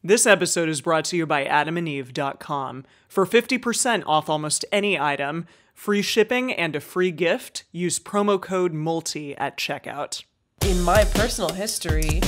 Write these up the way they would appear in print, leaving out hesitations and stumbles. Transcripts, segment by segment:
This episode is brought to you by adamandeve.com. For 50% off almost any item, free shipping, and a free gift, use promo code MULTI at checkout. In my personal history,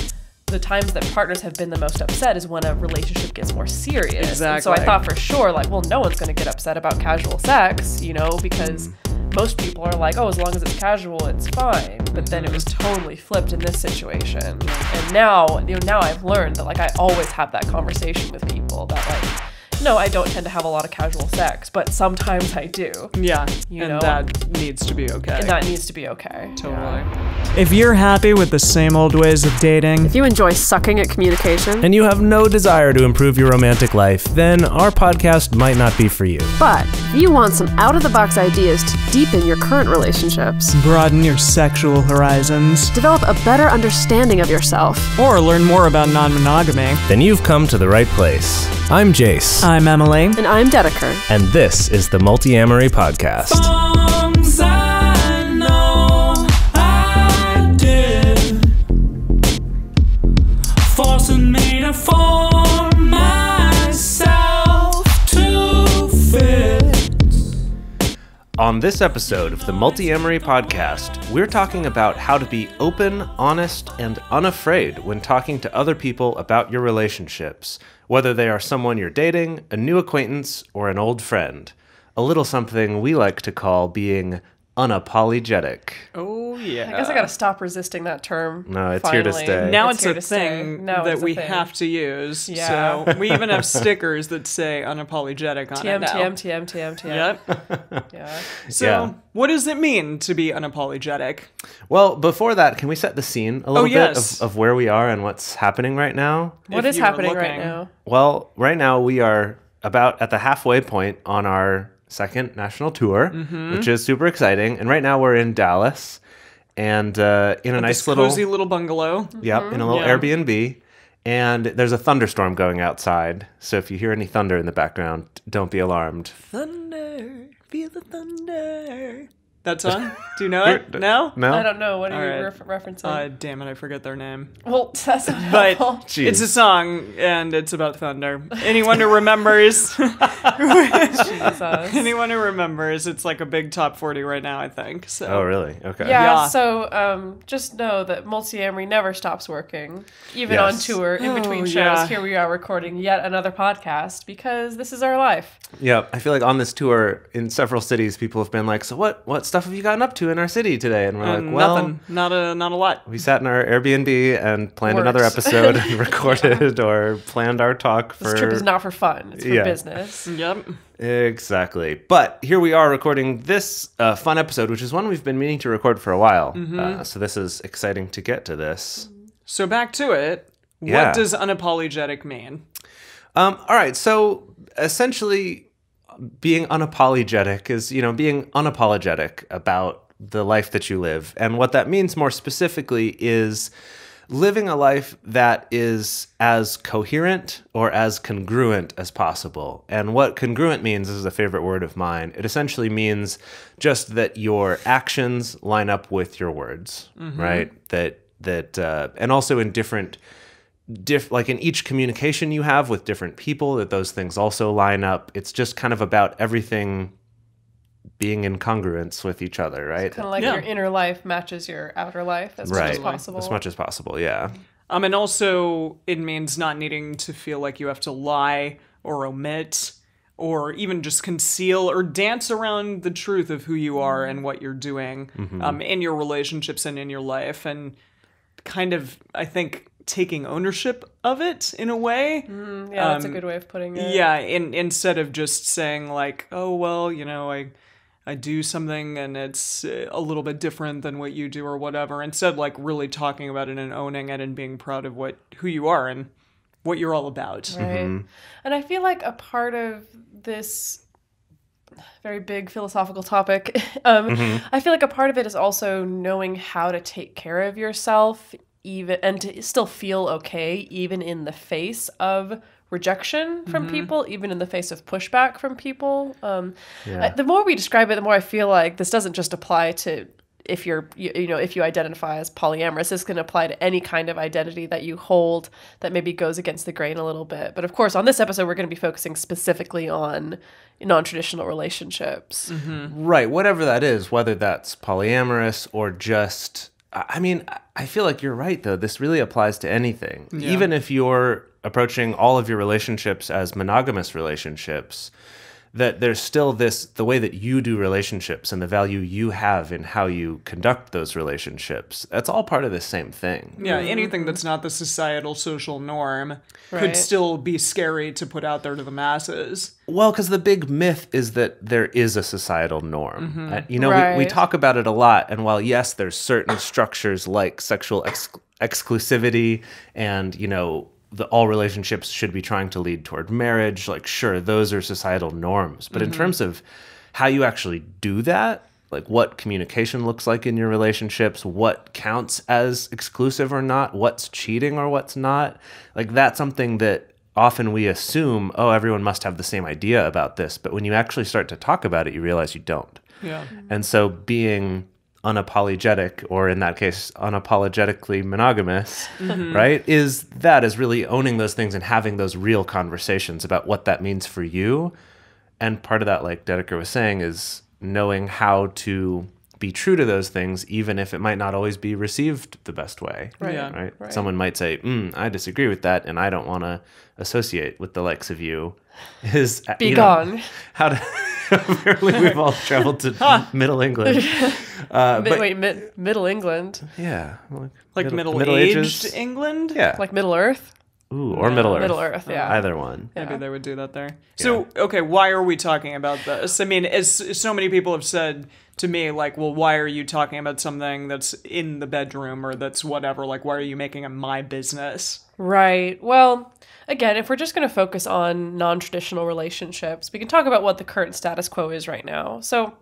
the times that partners have been the most upset is when a relationship gets more serious. Exactly. And so I thought for sure, like, well, no one's going to get upset about casual sex, you know, because most people are like, oh, as long as it's casual, it's fine. But then it was totally flipped in this situation. And now, now I've learned that, like, I always have that conversation with people that, like, no, I don't tend to have a lot of casual sex, but sometimes I do. Yeah, you and know? that needs to be okay. And that needs to be okay. Totally. Yeah. If you're happy with the same old ways of dating, If you enjoy sucking at communication, and you have no desire to improve your romantic life, then our podcast might not be for you. but if you want some out-of-the-box ideas to deepen your current relationships, broaden your sexual horizons, develop a better understanding of yourself, or learn more about non-monogamy, Then you've come to the right place. I'm Jase, I'm Emily. and I'm Dedeker. and this is the Multiamory podcast. I know I did, forcing me to form myself to fit. On this episode of the Multiamory podcast, we're talking about how to be open, honest, and unafraid when talking to other people about your relationships, whether they are someone you're dating, a new acquaintance, or an old friend. A little something we like to call being unapologetic. Oh, yeah. I guess I gotta stop resisting that term. No, it's here to finally. stay. Now it's here a to stay. thing Now that it's a we thing. have to use. Yeah. So we even have stickers that say unapologetic on it TM, now. TM, TM, TM, TM. Yep. Yeah. So Yeah. what does it mean to be unapologetic? Well, before that, can we set the scene a little bit yes. of where we are and what's happening right now? What If is you were happening right looking. now? Well, right now we are about at the halfway point on our second national tour, which is super exciting. And right now we're in Dallas and in a nice This little, cozy little bungalow. yep, in a little Yeah. Airbnb. And there's a thunderstorm going outside. So if you hear any thunder in the background, don't be alarmed. Thunder, feel the thunder. That song? Do you know it? No? No? I don't know. What are you All right. referencing? Damn it, I forget their name. Well, that's But helpful. Jeez. it's a song, and it's about thunder. Anyone who remembers, Jesus. anyone who remembers, it's like a big top 40 right now, I think. So. Oh, really? Okay. Yeah, Yeah. so just know that Multiamory never stops working. Even Yes. on tour, in between Oh, shows, yeah. here we are recording yet another podcast because this is our life. Yeah, I feel like on this tour in several cities, people have been like, so what stuff have you gotten up to in our city today? And we're like, well, Nothing. Not a lot. we sat in our Airbnb and planned another Works. episode and recorded or planned our talk for... This trip is not for fun. It's for Yeah. business. Yep. Exactly. But here we are recording this fun episode, which is one we've been meaning to record for a while. So this is exciting to get to this. So back to it. Yeah. What does unapologetic mean? All right. So essentially, being unapologetic is, being unapologetic about the life that you live. And what that means more specifically is living a life that is as coherent or as congruent as possible. And what congruent means is a favorite word of mine. It essentially means just that your actions line up with your words, right? And also in like in each communication you have with different people, that those things also line up. It's just kind of about everything being in congruence with each other, right? Kind of like Yeah. your inner life matches your outer life as much as Right. possible. As much as possible, yeah. And also it means not needing to feel like you have to lie or omit or even just conceal or dance around the truth of who you are and what you're doing in your relationships and in your life. And kind of, I think, taking ownership of it in a way. Yeah, that's a good way of putting it. Yeah, instead of just saying like, oh, well, I do something and it's a little bit different than what you do or whatever. Instead, like really talking about it and owning it and being proud of who you are and what you're all about. Right. And I feel like a part of this very big philosophical topic, I feel like a part of it is also knowing how to take care of yourself and to still feel okay even in the face of rejection from people, even in the face of pushback from people. The more we describe it, the more I feel like this doesn't just apply to if if you identify as polyamorous. This can apply to any kind of identity that you hold that maybe goes against the grain a little bit. But of course, on this episode, we're going to be focusing specifically on non-traditional relationships. Right, whatever that is, whether that's polyamorous or just, I mean, I feel like you're right, though. This really applies to anything. Yeah. Even if you're approaching all of your relationships as monogamous relationships, that there's still the way that you do relationships and the value you have in how you conduct those relationships. That's all part of the same thing. Yeah, anything that's not the societal social norm Right. could still be scary to put out there to the masses. Well, because the big myth is that there is a societal norm. We Right. talk about it a lot. And while, yes, there's certain structures like sexual exclusivity and, all relationships should be trying to lead toward marriage. Like, sure, those are societal norms. But in terms of how you actually do that, like what communication looks like in your relationships, what counts as exclusive or not, what's cheating or what's not, like that's something that often we assume, oh, everyone must have the same idea about this. But when you actually start to talk about it, you realize you don't. Yeah. And so being unapologetic, or in that case, unapologetically monogamous, right, is really owning those things and having those real conversations about what that means for you. And part of that, like Dedeker was saying, is knowing how to be true to those things, even if it might not always be received the best way. Right. Yeah. Right? Someone might say, I disagree with that, and I don't want to associate with the likes of you. Be gone. How to... Apparently we've all traveled to Middle England. Middle England? Yeah. Like Middle middle-aged Ages. England? Yeah. Like Middle Earth? Ooh, or Middle Earth. Middle Earth, yeah. Either one. Maybe they would do that there. So, okay, why are we talking about this? I mean, as so many people have said to me, like, well, why are you talking about something that's in the bedroom or that's whatever? Like, why are you making it my business? Right. Well, again, if we're just going to focus on non-traditional relationships, we can talk about what the current status quo is right now. So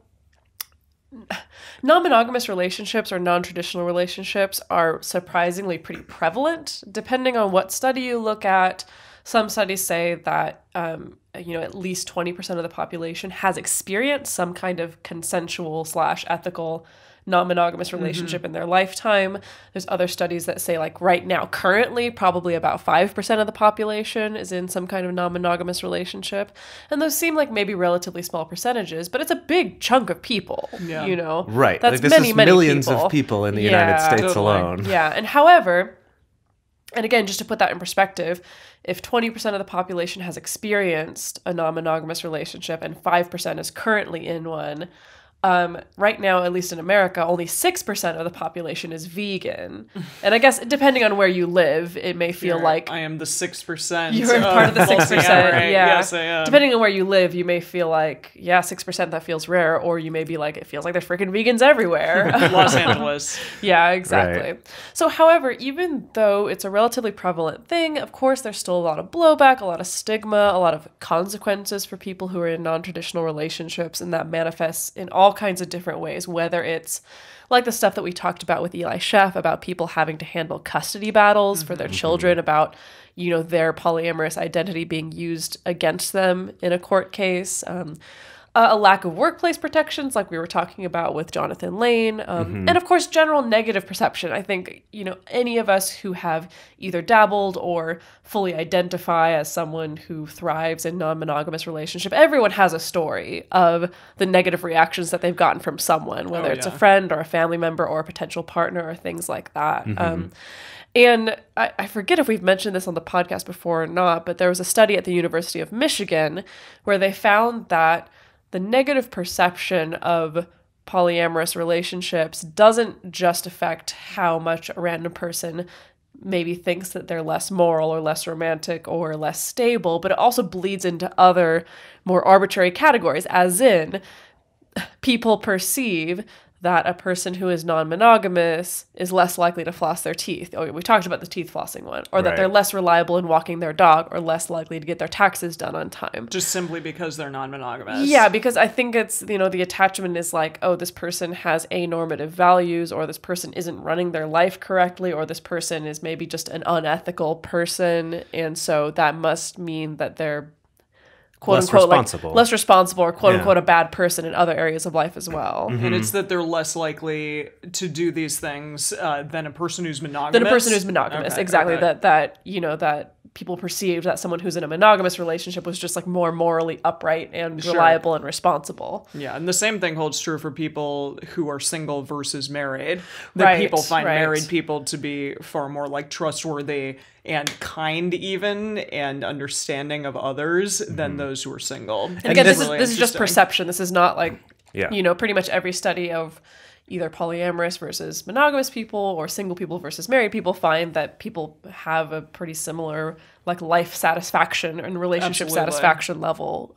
non-monogamous relationships or non-traditional relationships are surprisingly pretty prevalent, depending on what study you look at. Some studies say that, at least 20% of the population has experienced some kind of consensual / ethical non-monogamous relationship in their lifetime. There's other studies that say, like, right now, currently, probably about 5% of the population is in some kind of non-monogamous relationship. And those seem like maybe relatively small percentages, but it's a big chunk of people, Yeah. Right. That's like this many, is many millions people. of people in the United States totally. alone. Yeah, and however, and again, just to put that in perspective, if 20% of the population has experienced a non-monogamous relationship and 5% is currently in one, right now, at least in America, only 6% of the population is vegan. And I guess depending on where you live, it may feel like I am the 6%. you're part of the 6%. Multiamory. Yeah. Yes, I am. Depending on where you live, you may feel like, 6%, that feels rare. Or you may be like, it feels like there's freaking vegans everywhere. Los Angeles. Yeah, exactly. Right. So, however, even though it's a relatively prevalent thing, of course, there's still a lot of blowback, a lot of stigma, a lot of consequences for people who are in non-traditional relationships, and that manifests in all kinds of different ways, whether it's like the stuff that we talked about with Eli Sheff about people having to handle custody battles for their children, about, their polyamorous identity being used against them in a court case. A lack of workplace protections, like we were talking about with Jonathan Lane, and of course, general negative perception. I think, any of us who have either dabbled or fully identify as someone who thrives in non-monogamous relationship, everyone has a story of the negative reactions that they've gotten from someone, whether it's a friend or a family member or a potential partner or things like that. And I forget if we've mentioned this on the podcast before or not, but there was a study at the University of Michigan where they found that the negative perception of polyamorous relationships doesn't just affect how much a random person maybe thinks that they're less moral or less romantic or less stable, but it also bleeds into other more arbitrary categories, as in people perceive that a person who is non-monogamous is less likely to floss their teeth. Oh, we talked about the teeth flossing one. Or that they're less reliable in walking their dog or less likely to get their taxes done on time. Just simply because they're non-monogamous. Yeah, because I think it's, the attachment is like, oh, this person has anormative values, or this person isn't running their life correctly, or this person is maybe just an unethical person. And so that must mean that they're quote Less unquote responsible. like less responsible or quote Yeah. unquote a bad person in other areas of life as well. And it's that they're less likely to do these things than a person who's monogamous. Than a person who's monogamous. Okay, Exactly. okay. That you know, that people perceived that someone who's in a monogamous relationship was just like more morally upright and Sure. reliable and responsible. Yeah, and the same thing holds true for people who are single versus married. That Right, people find right. married people to be far more like trustworthy and kind even and understanding of others than those who are single. And again, it's this really is just interesting. perception. This is not like, Yeah. you know, pretty much every study of either polyamorous versus monogamous people or single people versus married people find that people have a pretty similar like life satisfaction and relationship Absolutely. satisfaction level.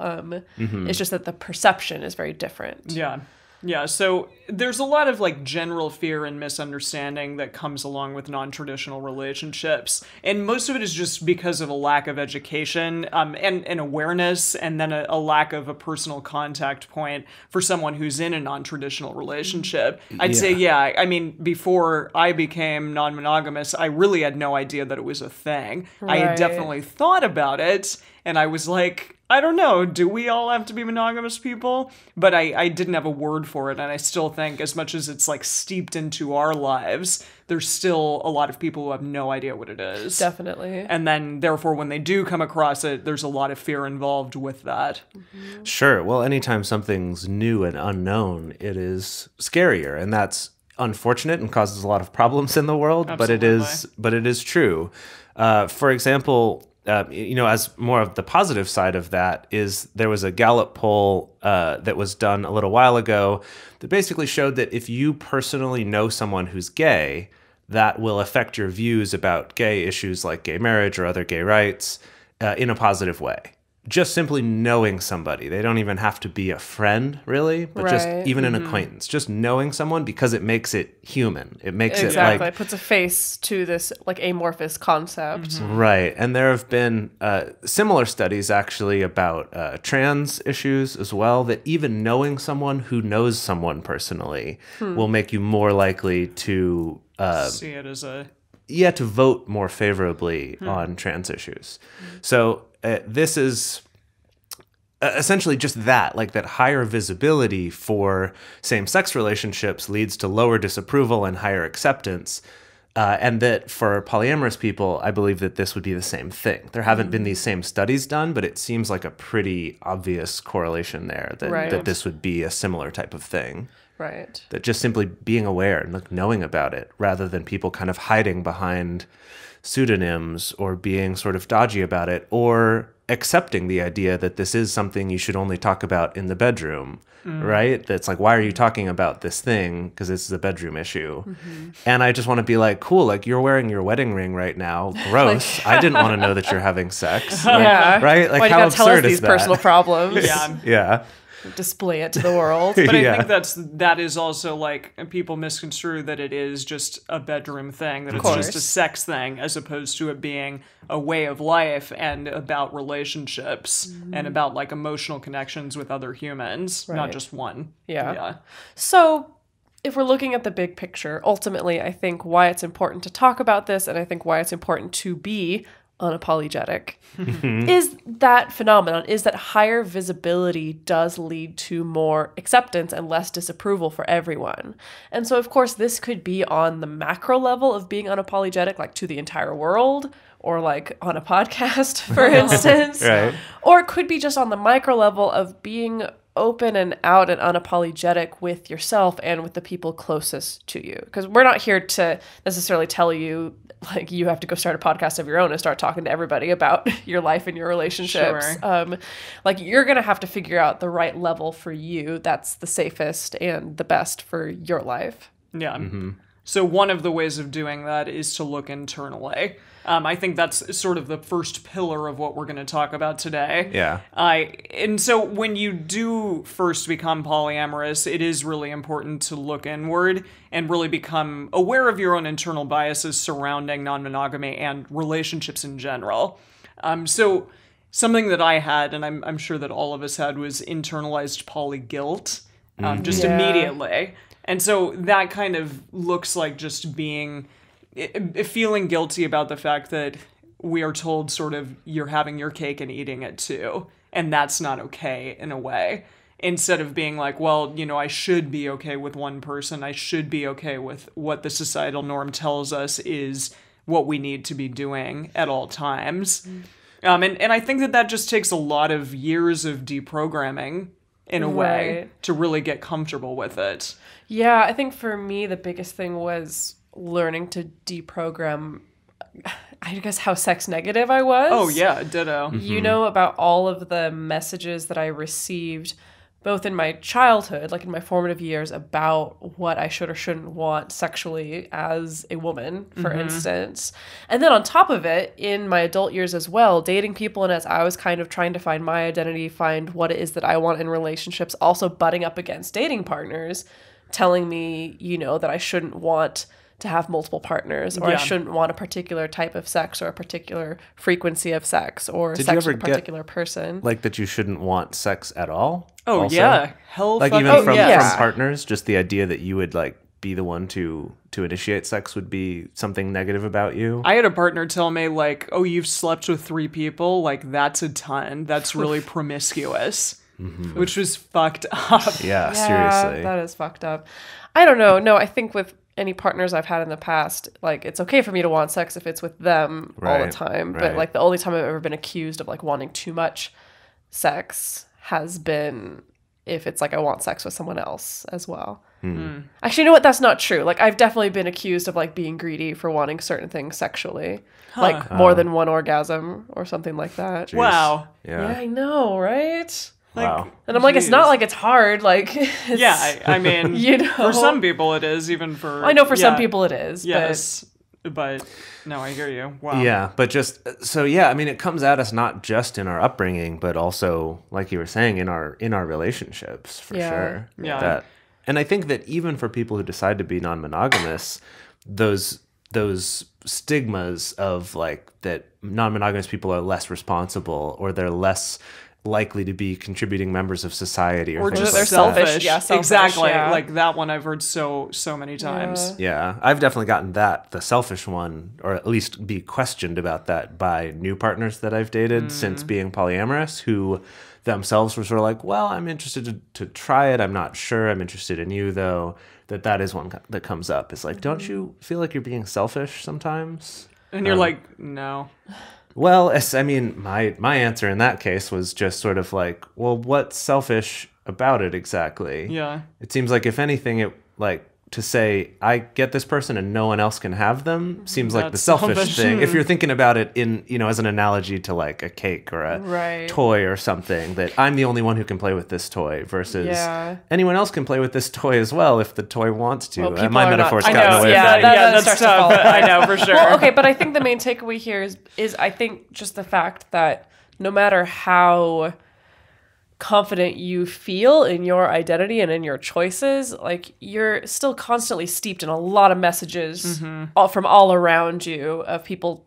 It's just that the perception is very different. Yeah. Yeah, so there's a lot of like general fear and misunderstanding that comes along with non-traditional relationships. And most of it is just because of a lack of education and awareness, and then a lack of a personal contact point for someone who's in a non-traditional relationship. I'd say, yeah, I mean, before I became non-monogamous, I really had no idea that it was a thing. I had Right. definitely thought about it, and I was like, I don't know, do we all have to be monogamous people? But I didn't have a word for it, and I still think as much as it's like steeped into our lives, there's still a lot of people who have no idea what it is. Definitely. And then, therefore, when they do come across it, there's a lot of fear involved with that. Sure. Well, anytime something's new and unknown, it is scarier, and that's unfortunate and causes a lot of problems in the world. But it is true. For example, you know, as more of the positive side of that is there was a Gallup poll that was done a little while ago that basically showed that if you personally know someone who's gay, that will affect your views about gay issues like gay marriage or other gay rights in a positive way. Just simply knowing somebody. They don't even have to be a friend, really, but just Right. even an acquaintance. Just knowing someone because it makes it human. It makes Exactly. it like... It puts a face to this like amorphous concept. Right. And there have been similar studies actually about trans issues as well, that even knowing someone who knows someone personally will make you more likely to... See it as a... to vote more favorably on trans issues. So this is essentially just that, like that higher visibility for same-sex relationships leads to lower disapproval and higher acceptance. And that for polyamorous people, I believe that this would be the same thing. There haven't been these same studies done, but it seems like a pretty obvious correlation there that, Right. that this would be a similar type of thing. Right. That just simply being aware and like knowing about it rather than people kind of hiding behind pseudonyms or being sort of dodgy about it or accepting the idea that this is something you should only talk about in the bedroom, right? That's like, why are you talking about this thing? Because it's a bedroom issue. And I just want to be like, cool, like you're wearing your wedding ring right now. Gross. I didn't want to know that you're having sex. Like, Yeah. right? Like Why do you how gotta tell us absurd is these that? personal problems? Yeah. Yeah. Display it to the world. But Yeah. I think that is also like people misconstrue that it is just a bedroom thing, that it's just a course. sex thing, as opposed to it being a way of life and about relationships and about like emotional connections with other humans, not Right. just one. Yeah. So, if we're looking at the big picture, ultimately, I think why it's important to talk about this, and I think why it's important to be unapologetic, is that phenomenon, is that higher visibility does lead to more acceptance and less disapproval for everyone. And so, of course, this could be on the macro level of being unapologetic, like to the entire world, or like on a podcast, for instance. Right. Or it could be just on the micro level of being open and out and unapologetic with yourself and with the people closest to you. Because we're not here to necessarily tell you, like, you have to go start a podcast of your own and start talking to everybody about your life and your relationships. Sure. Like, you're going to have to figure out the right level for you that's the safest and the best for your life. Yeah. So one of the ways of doing that is to look internally. I think that's sort of the first pillar of what we're going to talk about today. Yeah. And so when you do first become polyamorous, it is really important to look inward and really become aware of your own internal biases surrounding non-monogamy and relationships in general. So something that I had, and I'm sure that all of us had, was internalized poly-guilt, just Yeah. immediately. And so that kind of looks like just feeling guilty about the fact that we are told sort of you're having your cake and eating it too. And that's not okay in a way. Instead of being like, well, I should be okay with one person. I should be okay with what the societal norm tells us is what we need to be doing at all times. And I think that just takes a lot of years of deprogramming in a way to really get comfortable with it. Yeah, I think for me, the biggest thing was learning to deprogram, I guess, how sex negative I was. Oh, yeah, ditto. About all of the messages that I received, both in my childhood, like in my formative years, about what I should or shouldn't want sexually as a woman, for instance. And then on top of it, in my adult years as well, dating people, and as I was kind of trying to find my identity, find what it is that I want in relationships, also butting up against dating partners, telling me, that I shouldn't want to have multiple partners, or I shouldn't want a particular type of sex or a particular frequency of sex, or sex with a particular person. Like that you shouldn't want sex at all? Oh, also? Yeah. Hell like fucking even from yes. partners, just the idea that you would like be the one to initiate sex would be something negative about you. I had a partner tell me like, oh, you've slept with 3 people? Like, that's a ton. That's really promiscuous. Which was fucked up. Yeah, seriously. That is fucked up. I don't know. No, I think with any partners I've had in the past, like, it's okay for me to want sex if it's with them all the time. But like the only time I've ever been accused of like wanting too much sex has been if it's like I want sex with someone else as well. Actually, you know what? That's not true. Like, I've definitely been accused of like being greedy for wanting certain things sexually, like more than one orgasm or something like that. Jeez. Wow. Yeah, I know, right? Like, wow. And I'm like, it's not like it's hard. Like, yeah, I mean, for some people it is, even for... I know for some people it is. Yes, but no, I hear you. Wow. Yeah, but just, so yeah, I mean, it comes at us not just in our upbringing, but also, like you were saying, in our relationships, for sure. Yeah. And I think that even for people who decide to be non-monogamous, those stigmas of like that non-monogamous people are less responsible, or they're less likely to be contributing members of society, or just they're selfish. Yeah, selfish. Exactly. Yeah. Like that one I've heard so many times. Yeah, I've definitely gotten the selfish one, or at least be questioned about that by new partners that I've dated since being polyamorous, who themselves were sort of like, well, I'm interested to try it. I'm not sure. I'm interested in you, though. That is one that comes up. It's like, don't you feel like you're being selfish sometimes? And you're like, no. Well, I mean, my answer in that case was just sort of like, well, what's selfish about it exactly? Yeah. It seems like if anything, it like to say I get this person and no one else can have them seems like the selfish thing. If you're thinking about it in, as an analogy to like a cake or a toy or something, that I'm the only one who can play with this toy versus anyone else can play with this toy as well if the toy wants to. Well, my metaphor's gotten away from me. That's tough. I know for sure. Well, okay, but I think the main takeaway here is I think just the fact that no matter how confident you feel in your identity and in your choices, like you're still constantly steeped in a lot of messages from all around you of people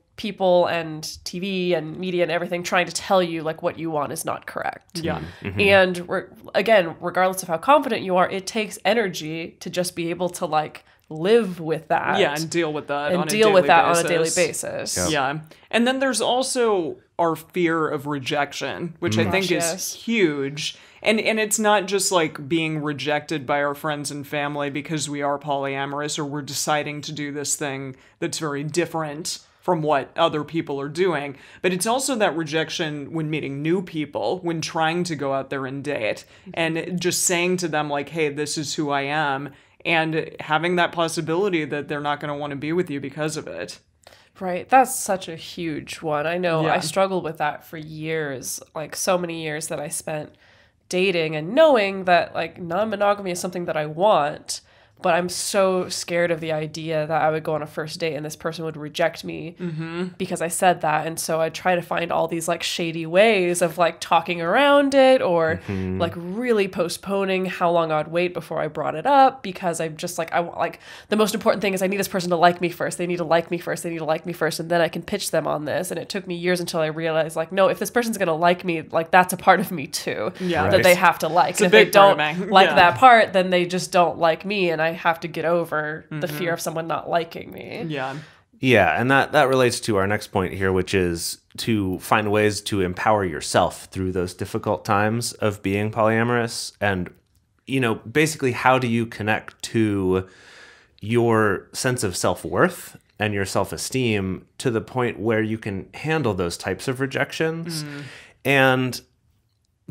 and TV and media and everything trying to tell you like what you want is not correct. Yeah. And again, regardless of how confident you are, it takes energy to just be able to like live with that. Yeah, and deal with that on a daily basis. Yep. Yeah. And then there's also our fear of rejection, which I think is huge. And it's not just like being rejected by our friends and family because we are polyamorous or we're deciding to do this thing that's very different from what other people are doing. But it's also that rejection when meeting new people, when trying to go out there and date, and just saying to them like, hey, this is who I am, and having that possibility that they're not going to want to be with you because of it. Right. That's such a huge one. I know I struggled with that for years, like so many years that I spent dating and knowing that like non-monogamy is something that I want, but I'm so scared of the idea that I would go on a first date and this person would reject me because I said that. And so I try to find all these like shady ways of like talking around it or like really postponing how long I'd wait before I brought it up, because I'm just like, I want, like, the most important thing is I need this person to like me first. They need to like me first. They need to like me first. And then I can pitch them on this. And it took me years until I realized like, no, if this person's going to like me, like that's a part of me too, that they have to like. And if they don't like that part, then they just don't like me. And I have to get over the fear of someone not liking me. Yeah. Yeah, and that relates to our next point here, which is to find ways to empower yourself through those difficult times of being polyamorous. And, basically, how do you connect to your sense of self-worth and your self-esteem to the point where you can handle those types of rejections and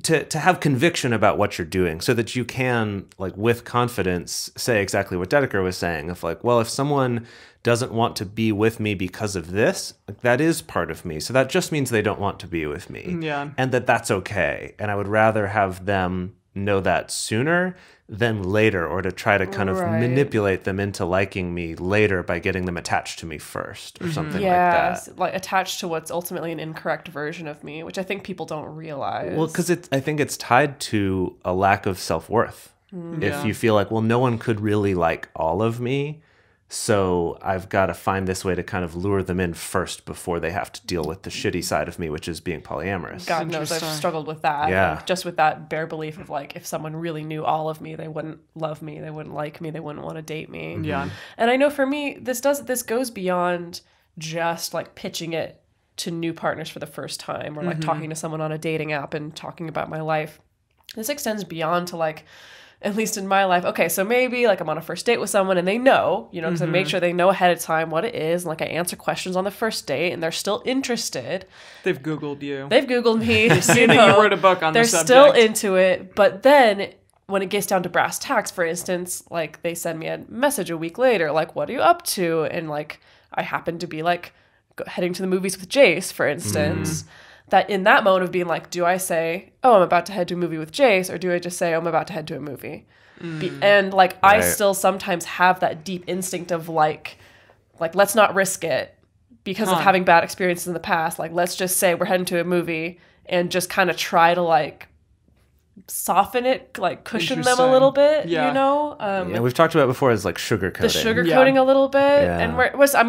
to have conviction about what you're doing so that you can, like, with confidence say exactly what Dedeker was saying of like, well, if someone doesn't want to be with me because of this, like, that is part of me. So that just means they don't want to be with me. Yeah. And that's okay. And I would rather have them know that sooner than later, or to try to kind of manipulate them into liking me later by getting them attached to me first or something like that. Like attached to what's ultimately an incorrect version of me, which I think people don't realize. Well, because I think it's tied to a lack of self-worth. If you feel like, well, no one could really like all of me, so I've got to find this way to kind of lure them in first before they have to deal with the shitty side of me, which is being polyamorous. God knows I've struggled with that. Yeah. Like, just with that bare belief of like, if someone really knew all of me, they wouldn't love me, they wouldn't like me, they wouldn't want to date me. Yeah. And I know for me, this goes beyond just like pitching it to new partners for the first time, or like talking to someone on a dating app and talking about my life. This extends beyond to like, at least in my life, okay, so maybe like I'm on a first date with someone and they know, because I make sure they know ahead of time what it is. And like I answer questions on the first date and they're still interested. They've Googled you. They've Googled me. Seen that you wrote a book on the subject. They're still into it. But then when it gets down to brass tacks, for instance, like they send me a message a week later, like, what are you up to? And like I happen to be like heading to the movies with Jase, for instance. That in that moment of being like, do I say, oh, I'm about to head to a movie with Jase, or do I just say, oh, I'm about to head to a movie? And like, I still sometimes have that deep instinct of like, let's not risk it because of having bad experiences in the past. Like, let's just say we're heading to a movie and just kind of try to like soften it, like cushion them a little bit, Yeah, we've talked about it before as like sugarcoating. The sugarcoating a little bit. And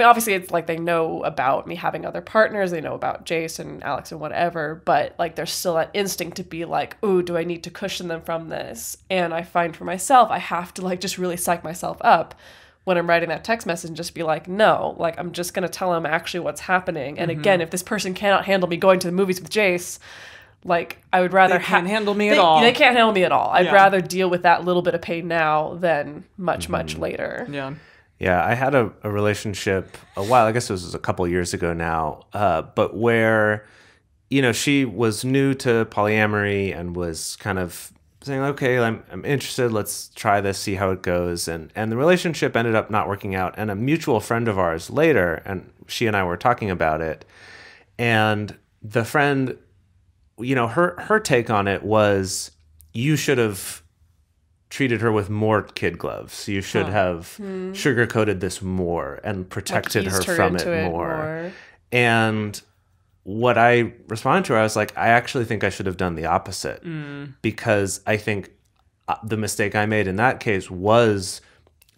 obviously it's like they know about me having other partners, they know about Jase and Alex and whatever, but like there's still that instinct to be like, ooh, do I need to cushion them from this? And I find for myself, I have to like just really psych myself up when I'm writing that text message and just be like, no, like I'm just going to tell them actually what's happening. And again, if this person cannot handle me going to the movies with Jase, like, I would rather... They can't handle me at all. They can't handle me at all. I'd rather deal with that little bit of pain now than much, much later. Yeah. Yeah, I had a relationship a while, I guess it was a couple years ago now, but where, she was new to polyamory and was kind of saying, okay, I'm interested, let's try this, see how it goes. And the relationship ended up not working out. And a mutual friend of ours later, and she and I were talking about it, and the friend... her take on it was, you should have treated her with more kid gloves. You should have sugarcoated this more and protected her from it more. And what I responded to her, I was like, I actually think I should have done the opposite, because I think the mistake I made in that case was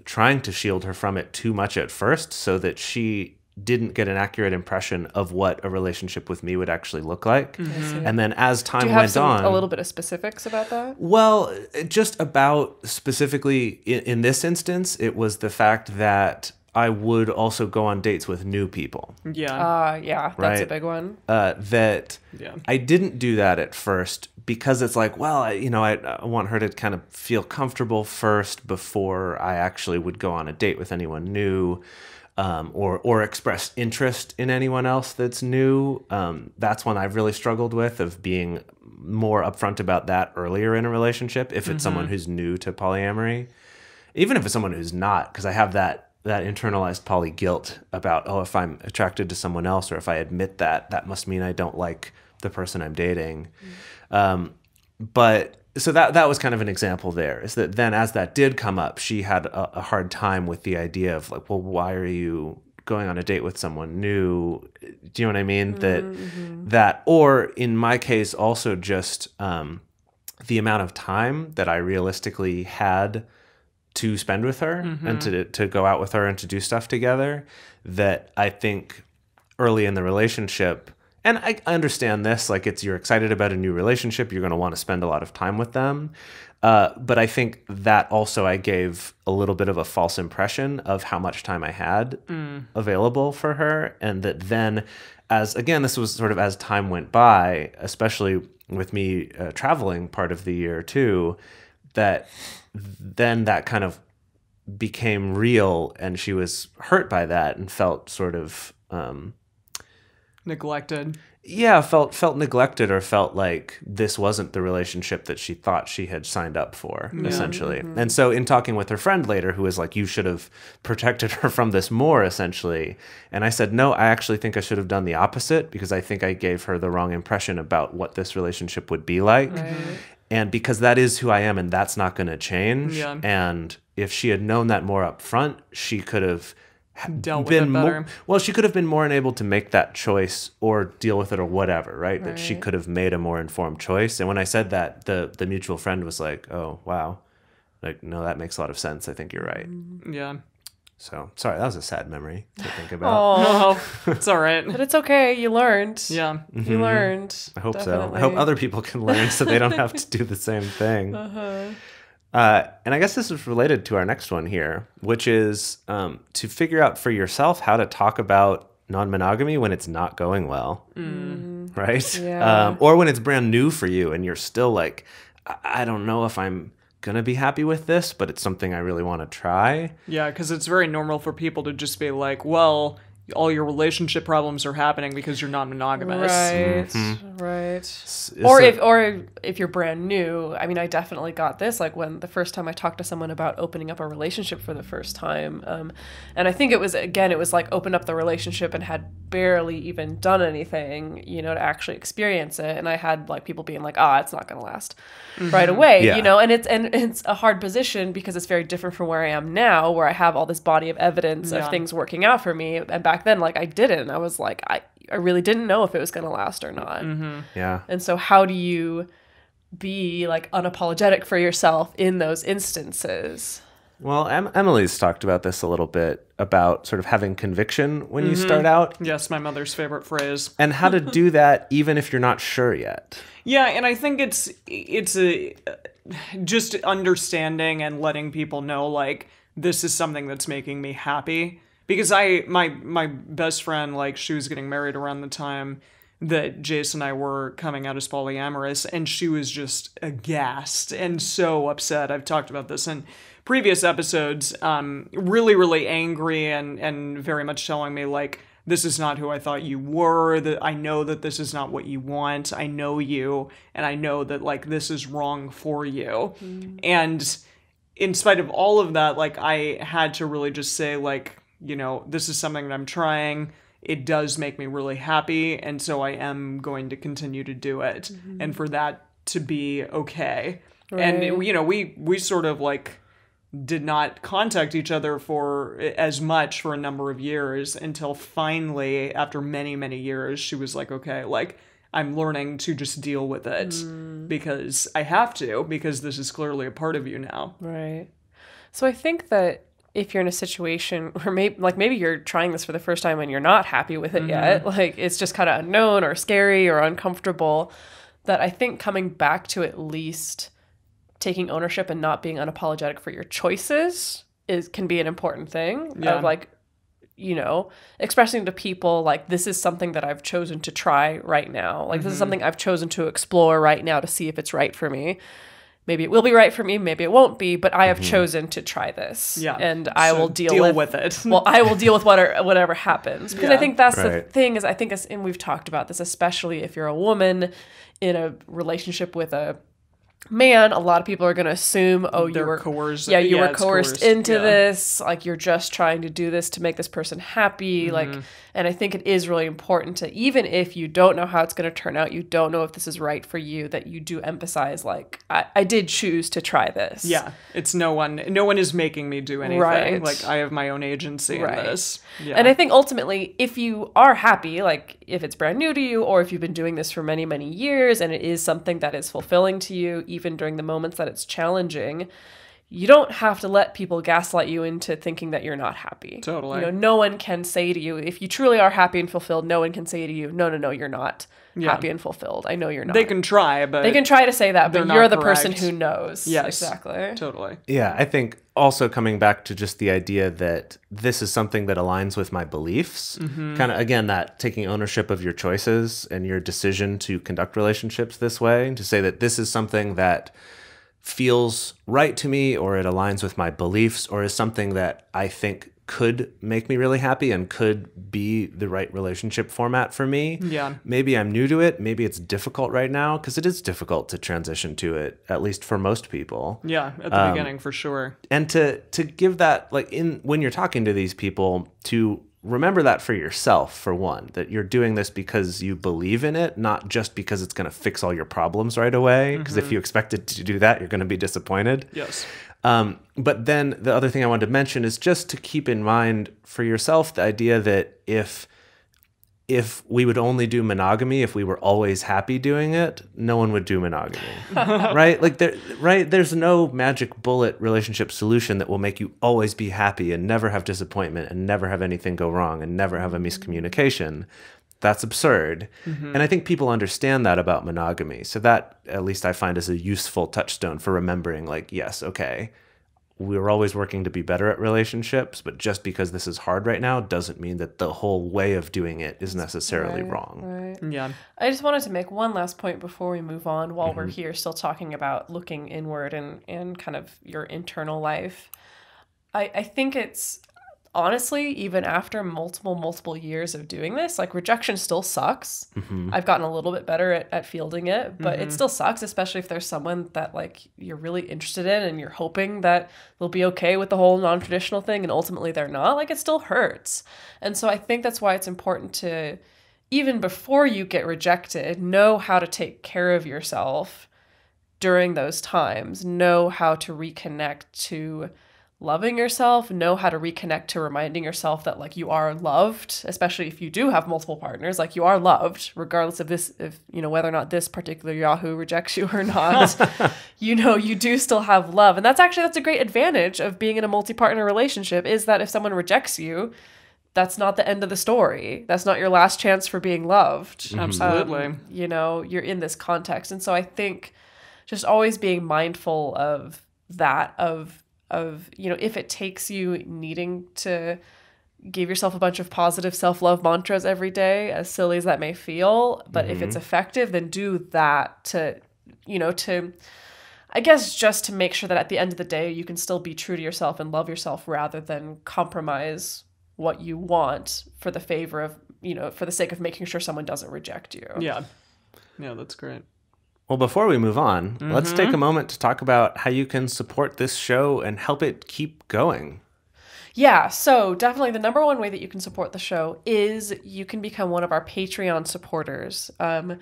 trying to shield her from it too much at first so that she didn't get an accurate impression of what a relationship with me would actually look like. And then as time went on... a little bit of specifics about that? Well, just about specifically in this instance, it was the fact that I would also go on dates with new people. Yeah. That's a big one. I didn't do that at first because it's like, well, I want her to kind of feel comfortable first before I actually would go on a date with anyone new. Or express interest in anyone else that's new. That's one I've really struggled with, of being more upfront about that earlier in a relationship, if it's someone who's new to polyamory. Even if it's someone who's not, because I have that internalized poly guilt about, if I'm attracted to someone else, or if I admit that must mean I don't like the person I'm dating. So that was kind of an example there, is that then as that did come up, she had a hard time with the idea of like, well, why are you going on a date with someone new? Do you know what I mean? That, or in my case, also just the amount of time that I realistically had to spend with her and to go out with her and to do stuff together, that I think early in the relationship, And I understand this, like you're excited about a new relationship, you're going to want to spend a lot of time with them. But I think that also I gave a little bit of a false impression of how much time I had available for her. And that then this was sort of as time went by, especially with me traveling part of the year too, that then that kind of became real, and she was hurt by that and felt sort of neglected. Yeah, felt neglected, or felt like this wasn't the relationship that she thought she had signed up for, essentially. And so in talking with her friend later, who was like, you should have protected her from this more, essentially. And I said, no, I actually think I should have done the opposite, because I think I gave her the wrong impression about what this relationship would be like. Right. And because that is who I am, and that's not going to change. Yeah. And if she had known that more up front, she could have Dealt with it better. she could have been more enabled to make that choice or deal with it or whatever, right? That she could have made a more informed choice. And when I said that, the mutual friend was like, oh, wow. Like, no, that makes a lot of sense. I think you're right. Yeah. So, sorry, that was a sad memory to think about. Oh, No, it's all right. but it's okay. You learned. Yeah. You learned. I hope so. Definitely. I hope other people can learn so they don't have to do the same thing. And I guess this is related to our next one here, which is to figure out for yourself how to talk about non-monogamy when it's not going well, right? Yeah. Or when it's brand new for you and you're still like, I don't know if I'm going to be happy with this, but it's something I really want to try. Yeah, because it's very normal for people to just be like, well, all your relationship problems are happening because you're non-monogamous. Right. Or if you're brand new, I mean, I definitely got this, like when the first time I talked to someone about opening up a relationship for the first time. And I think it was like opened up the relationship and had barely even done anything, to actually experience it. And I had like people being like, it's not going to last right away, and it's a hard position because it's very different from where I am now, where I have all this body of evidence of things working out for me. And back then, like, I didn't. I was like, I really didn't know if it was going to last or not. Yeah. And so how do you be like unapologetic for yourself in those instances? Well, Emily's talked about this a little bit, about sort of having conviction when you start out. Yes, my mother's favorite phrase. And how to do that even if you're not sure yet. Yeah, and I think it's a just understanding and letting people know, like, this is something that's making me happy. Because my best friend, like, she was getting married around the time that Jase and I were coming out as polyamorous, and she was just aghast and so upset. I've talked about this in previous episodes, really, really angry and very much telling me, like, this is not who I thought you were, that I know that this is not what you want, I know you, and I know that, like, this is wrong for you. And in spite of all of that, like, I had to really just say, like, this is something that I'm trying. It does make me really happy, and so I am going to continue to do it, and for that to be okay. Right. And we sort of like did not contact each other for as much for a number of years until finally, after many, many years, she was like, okay, like, I'm learning to just deal with it because I have to, because this is clearly a part of you now. Right. So I think that if you're in a situation where maybe you're trying this for the first time and you're not happy with it yet, like it's just kind of unknown or scary or uncomfortable, that I think coming back to at least taking ownership and not being unapologetic for your choices can be an important thing. Yeah. Of like, expressing to people like, this is something that I've chosen to try right now. Like, this is something I've chosen to explore right now to see if it's right for me. Maybe it will be right for me, maybe it won't be, but I have chosen to try this. Yeah. And I will deal with it. Well, I will deal with whatever happens. Because I think that's the Right. thing, and we've talked about this, especially if you're a woman in a relationship with a man, a lot of people are going to assume, you were coerced. Yeah, you were it's coerced into yeah. this. Like, you're just trying to do this to make this person happy. Like, and I think it is really important to, even if you don't know how it's going to turn out, you don't know if this is right for you, that you do emphasize, like, I did choose to try this. Yeah, it's no one is making me do anything. Right. Like, I have my own agency in this. Yeah. And I think ultimately, if you are happy, like if it's brand new to you, or if you've been doing this for many, many years and it is something that is fulfilling to you, even during the moments that it's challenging, you don't have to let people gaslight you into thinking that you're not happy. Totally. You know, no one can say to you, if you truly are happy and fulfilled, no one can say to you, no, you're not happy and fulfilled. I know you're not. They can try, but they can try to say that, but they're you're not the person correct. who knows. Yes. Exactly. Totally. Yeah, I think also coming back to just the idea that this is something that aligns with my beliefs, kind of, again, that taking ownership of your choices and your decision to conduct relationships this way, to say that this is something that feels right to me, or it aligns with my beliefs, or is something that I think could make me really happy and could be the right relationship format for me. Yeah. Maybe I'm new to it. Maybe it's difficult right now, because it is difficult to transition to it, at least for most people. Yeah, at the beginning, for sure. And to give that, like, when you're talking to these people, to remember that for yourself, for one, that you're doing this because you believe in it, not just because it's going to fix all your problems right away. Because if you expected to do that, you're going to be disappointed. Yes. But then the other thing I wanted to mention is just to keep in mind for yourself the idea that if we would only do monogamy, if we were always happy doing it, no one would do monogamy, right? Like there's no magic bullet relationship solution that will make you always be happy and never have disappointment and never have anything go wrong and never have a miscommunication. That's absurd. And I think people understand that about monogamy. So that, at least I find, is a useful touchstone for remembering, like, yes, okay, we're always working to be better at relationships, but just because this is hard right now doesn't mean that the whole way of doing it is necessarily wrong. Right. Yeah. I just wanted to make one last point before we move on, while we're here still talking about looking inward and kind of your internal life. I think it's, honestly, even after multiple years of doing this, like, rejection still sucks. I've gotten a little bit better at fielding it, but it still sucks, especially if there's someone that, like, you're really interested in and you're hoping that they'll be okay with the whole non-traditional thing, and ultimately they're not. Like, it still hurts. And so I think that's why it's important to, even before you get rejected, know how to take care of yourself during those times. Know how to reconnect to loving yourself, know how to reconnect to reminding yourself that, like, you are loved, especially if you do have multiple partners, like, you are loved, regardless of this, if, you know, whether or not this particular Yahoo rejects you or not, you know, you do still have love. And that's a great advantage of being in a multi-partner relationship, is that if someone rejects you, that's not the end of the story. That's not your last chance for being loved. Absolutely. You know, you're in this context. And so I think just always being mindful of that, of, you know, if it takes you needing to give yourself a bunch of positive self-love mantras every day, as silly as that may feel, but if it's effective, then do that to, you know, to, I guess, just to make sure that at the end of the day, you can still be true to yourself and love yourself, rather than compromise what you want for the favor of, you know, for the sake of making sure someone doesn't reject you. Yeah. Yeah, that's great. Well, before we move on, let's take a moment to talk about how you can support this show and help it keep going. Yeah, so definitely the number one way that you can support the show is you can become one of our Patreon supporters. Our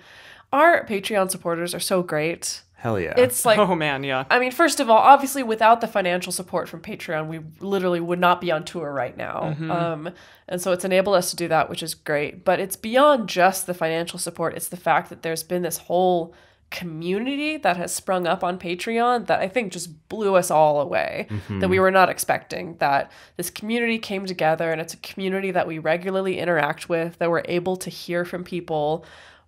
Patreon supporters are so great. Hell yeah. It's like, Oh, man, yeah. I mean, first of all, obviously, without the financial support from Patreon, we literally would not be on tour right now. And so it's enabled us to do that, which is great. But it's beyond just the financial support. It's the fact that there's been this whole community that has sprung up on Patreon that I think just blew us all away, that we were not expecting, that this community came together, and it's a community that we regularly interact with, that we're able to hear from people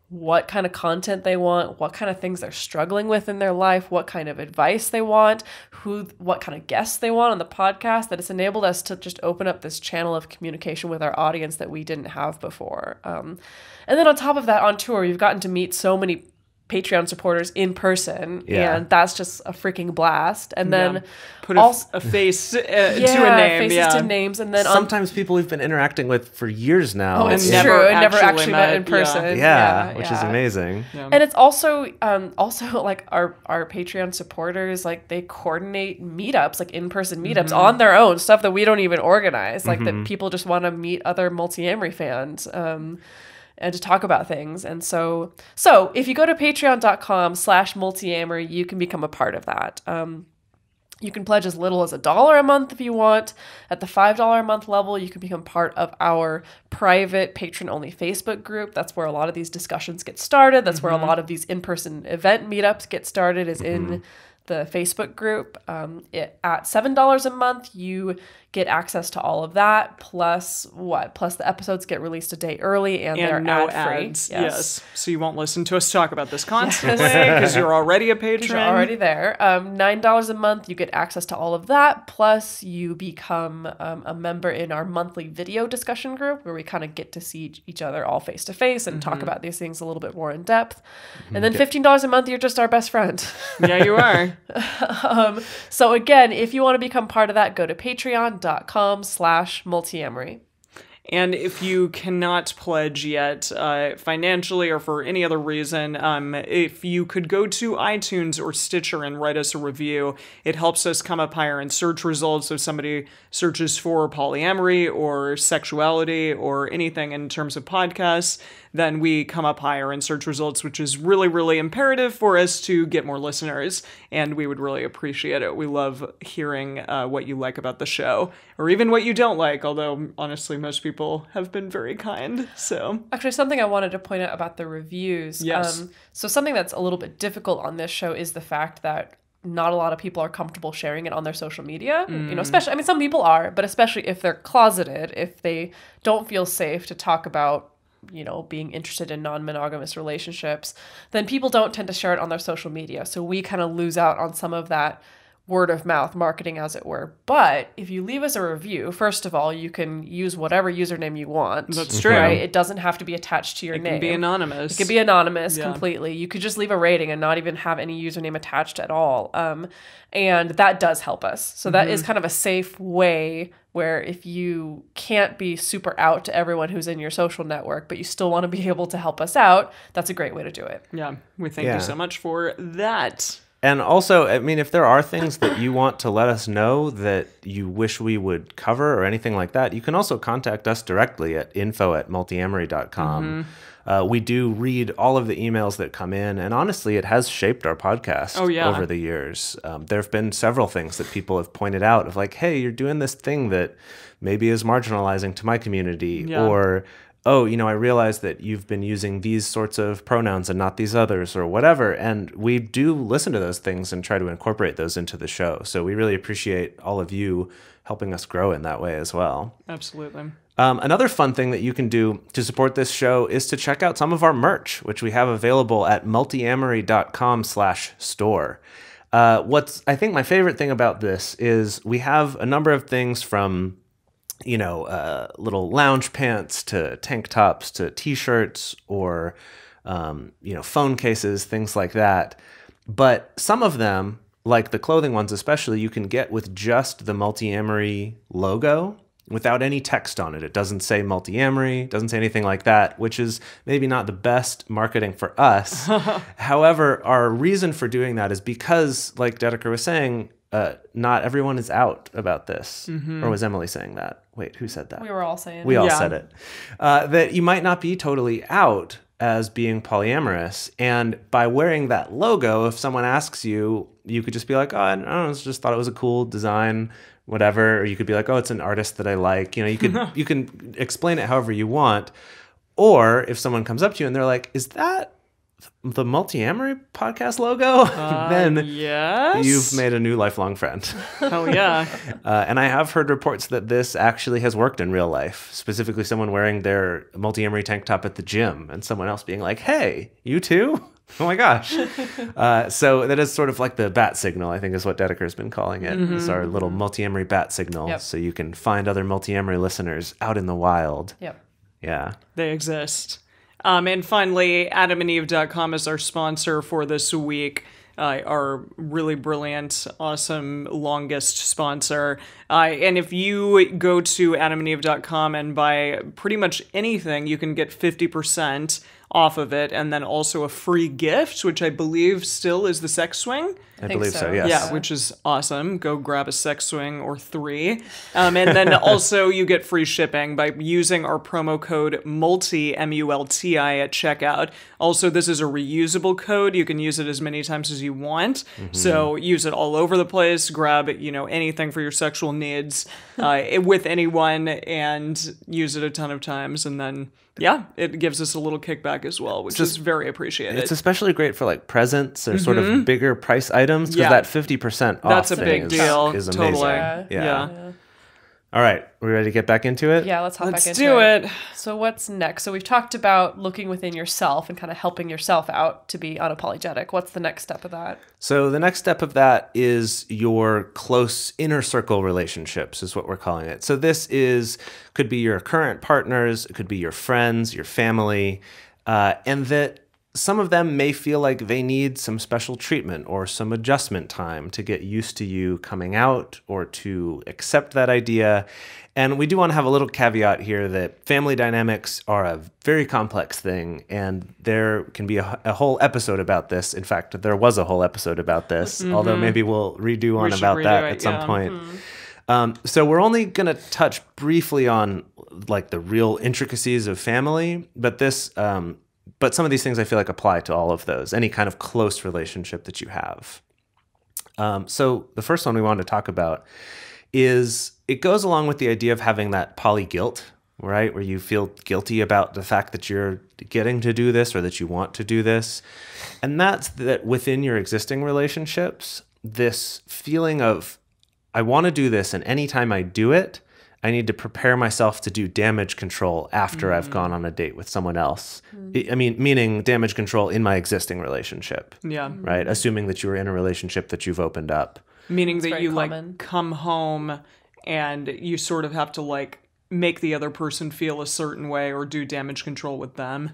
what kind of content they want, what kind of things they're struggling with in their life, what kind of advice they want, what kind of guests they want on the podcast, that it's enabled us to just open up this channel of communication with our audience that we didn't have before. And then on top of that, on tour, we've gotten to meet so many Patreon supporters in person, and that's just a freaking blast. And then put a face to a name, faces to names, and then sometimes people we've been interacting with for years now. Oh, it's And never true. And never actually actually met in met, person. Which is amazing. And it's also like our Patreon supporters, like, they coordinate meetups, like in-person meetups on their own, stuff that we don't even organize, like that people just want to meet other Multiamory fans. And to talk about things. And so if you go to patreon.com/multiamory, you can become a part of that. You can pledge as little as $1 a month if you want. At the $5 a month level, you can become part of our private patron-only Facebook group. That's where a lot of these discussions get started. That's where a lot of these in-person event meetups get started, is in the Facebook group. At $7 a month, you get access to all of that. Plus the episodes get released a day early and they're no ad-free. ads. Yes. So you won't listen to us talk about this constantly because you're already a patron. You're already there. $9 a month, you get access to all of that. Plus, you become a member in our monthly video discussion group where we kind of get to see each other all face to face and talk about these things a little bit more in depth. And then $15 a month, you're just our best friend. Yeah, you are. So again, if you want to become part of that, go to patreon.com/multiamory. And if you cannot pledge yet, financially or for any other reason, if you could go to iTunes or Stitcher and write us a review, it helps us come up higher in search results. So if somebody searches for polyamory or sexuality or anything in terms of podcasts, then we come up higher in search results, which is really, really imperative for us to get more listeners. And we would really appreciate it. We love hearing what you like about the show, or even what you don't like, although honestly, most people have been very kind. So actually, something I wanted to point out about the reviews. Yes. So something that's a little bit difficult on this show is the fact that not a lot of people are comfortable sharing it on their social media. You know, especially, I mean, some people are, but especially if they're closeted, if they don't feel safe to talk about, you know, being interested in non-monogamous relationships, then people don't tend to share it on their social media. So we kind of lose out on some of that word of mouth marketing, as it were. But if you leave us a review, first of all, you can use whatever username you want. That's true. Right? It doesn't have to be attached to your name. it can be anonymous. It could be anonymous Yeah. completely. You could just leave a rating and not even have any username attached at all. And that does help us. So that is kind of a safe way where if you can't be super out to everyone who's in your social network, but you still want to be able to help us out, that's a great way to do it. Yeah, we thank Yeah. you so much for that. And also, I mean, if there are things that you want to let us know that you wish we would cover or anything like that, you can also contact us directly at info@multiamory.com. We do read all of the emails that come in, and honestly, it has shaped our podcast over the years. There have been several things that people have pointed out of like, hey, you're doing this thing that maybe is marginalizing to my community, or oh, you know, I realize that you've been using these sorts of pronouns and not these others or whatever. And we do listen to those things and try to incorporate those into the show. So we really appreciate all of you helping us grow in that way as well. Absolutely. Another fun thing that you can do to support this show is to check out some of our merch, which we have available at multiamory.com/store. What's, I think, my favorite thing about this is we have a number of things from, you know, little lounge pants to tank tops to t-shirts or, you know, phone cases, things like that. But some of them, like the clothing ones especially, you can get with just the Multiamory logo without any text on it. It doesn't say Multiamory, doesn't say anything like that, which is maybe not the best marketing for us. However, our reason for doing that is because, like Dedeker was saying, not everyone is out about this. Or was Emily saying that? Wait, who said that? We were all saying We all Yeah. said it. That you might not be totally out as being polyamorous. And by wearing that logo, if someone asks you, you could just be like, oh, I don't know, just thought it was a cool design, whatever. Or you could be like, oh, it's an artist that I like. You know, you could you can explain it however you want. Or if someone comes up to you and they're like, is that the Multiamory podcast logo? Then Yes. you've made a new lifelong friend. Hell yeah. And I have heard reports that this actually has worked in real life, specifically someone wearing their Multiamory tank top at the gym and someone else being like, hey, you too? Oh my gosh. So that is sort of like the bat signal, I think is what Dedeker's been calling it. It's our little Multiamory bat signal. Yep. So you can find other Multiamory listeners out in the wild. Yep. Yeah. They exist. And finally, adamandeve.com is our sponsor for this week. Our really brilliant, awesome, longest sponsor. And if you go to adamandeve.com and buy pretty much anything, you can get 50% off of it, and then also a free gift, which I believe still is the sex swing. I think believe so. so, yes. Yeah, which is awesome. Go grab a sex swing or 3. And then also you get free shipping by using our promo code MULTI, M-U-L-T-I, at checkout. Also, this is a reusable code. You can use it as many times as you want. So use it all over the place. Grab, you know, anything for your sexual needs with anyone and use it a ton of times. And then Yeah, it gives us a little kickback as well, which is very appreciated. It's especially great for like presents or sort of bigger price items because that 50% off That's a thing big deal. is amazing. Totally. Yeah. All right, we ready to get back into it? Yeah, let's hop back Let's into do it. So what's next? So we've talked about looking within yourself and kind of helping yourself out to be unapologetic. What's the next step of that? So the next step of that is your close inner circle relationships is what we're calling it. So this could be your current partners, it could be your friends, your family, and that some of them may feel like they need some special treatment or some adjustment time to get used to you coming out or to accept that idea. And we do want to have a little caveat here that family dynamics are a very complex thing, and there can be a whole episode about this. In fact, there was a whole episode about this, although maybe we'll redo one about that at some point. So we're only going to touch briefly on like the real intricacies of family, but but some of these things I feel like apply to all of those, any kind of close relationship that you have. So the first one we wanted to talk about is it goes along with the idea of having that poly guilt, right? Where you feel guilty about the fact that you're getting to do this or that you want to do this. And that's that within your existing relationships, this feeling of, I want to do this, and anytime I do it, I need to prepare myself to do damage control after I've gone on a date with someone else. I mean, meaning damage control in my existing relationship. Yeah. Right? Assuming that you were in a relationship that you've opened up. Meaning that very you common. like come home and you sort of have to like make the other person feel a certain way or do damage control with them.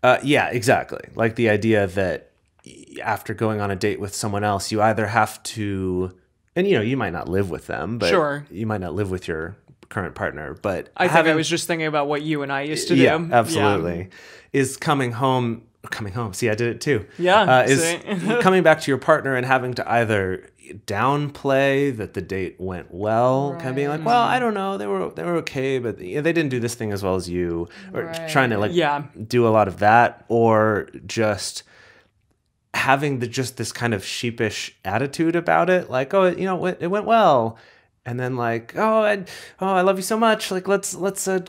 Yeah, exactly. Like the idea that after going on a date with someone else, you either have to, and you might not live with them, but Sure. you might not live with your current partner, but I think I was just thinking about what you and I used to do. Yeah, absolutely. Is coming home. See, I did it too. Yeah. Is coming back to your partner and having to either downplay that the date went well, kind of being like, well, I don't know, they were okay, but they didn't do this thing as well as you, or trying to like do a lot of that, or just having just this kind of sheepish attitude about it, like, oh, it went well. And then like, I love you so much. Like, let's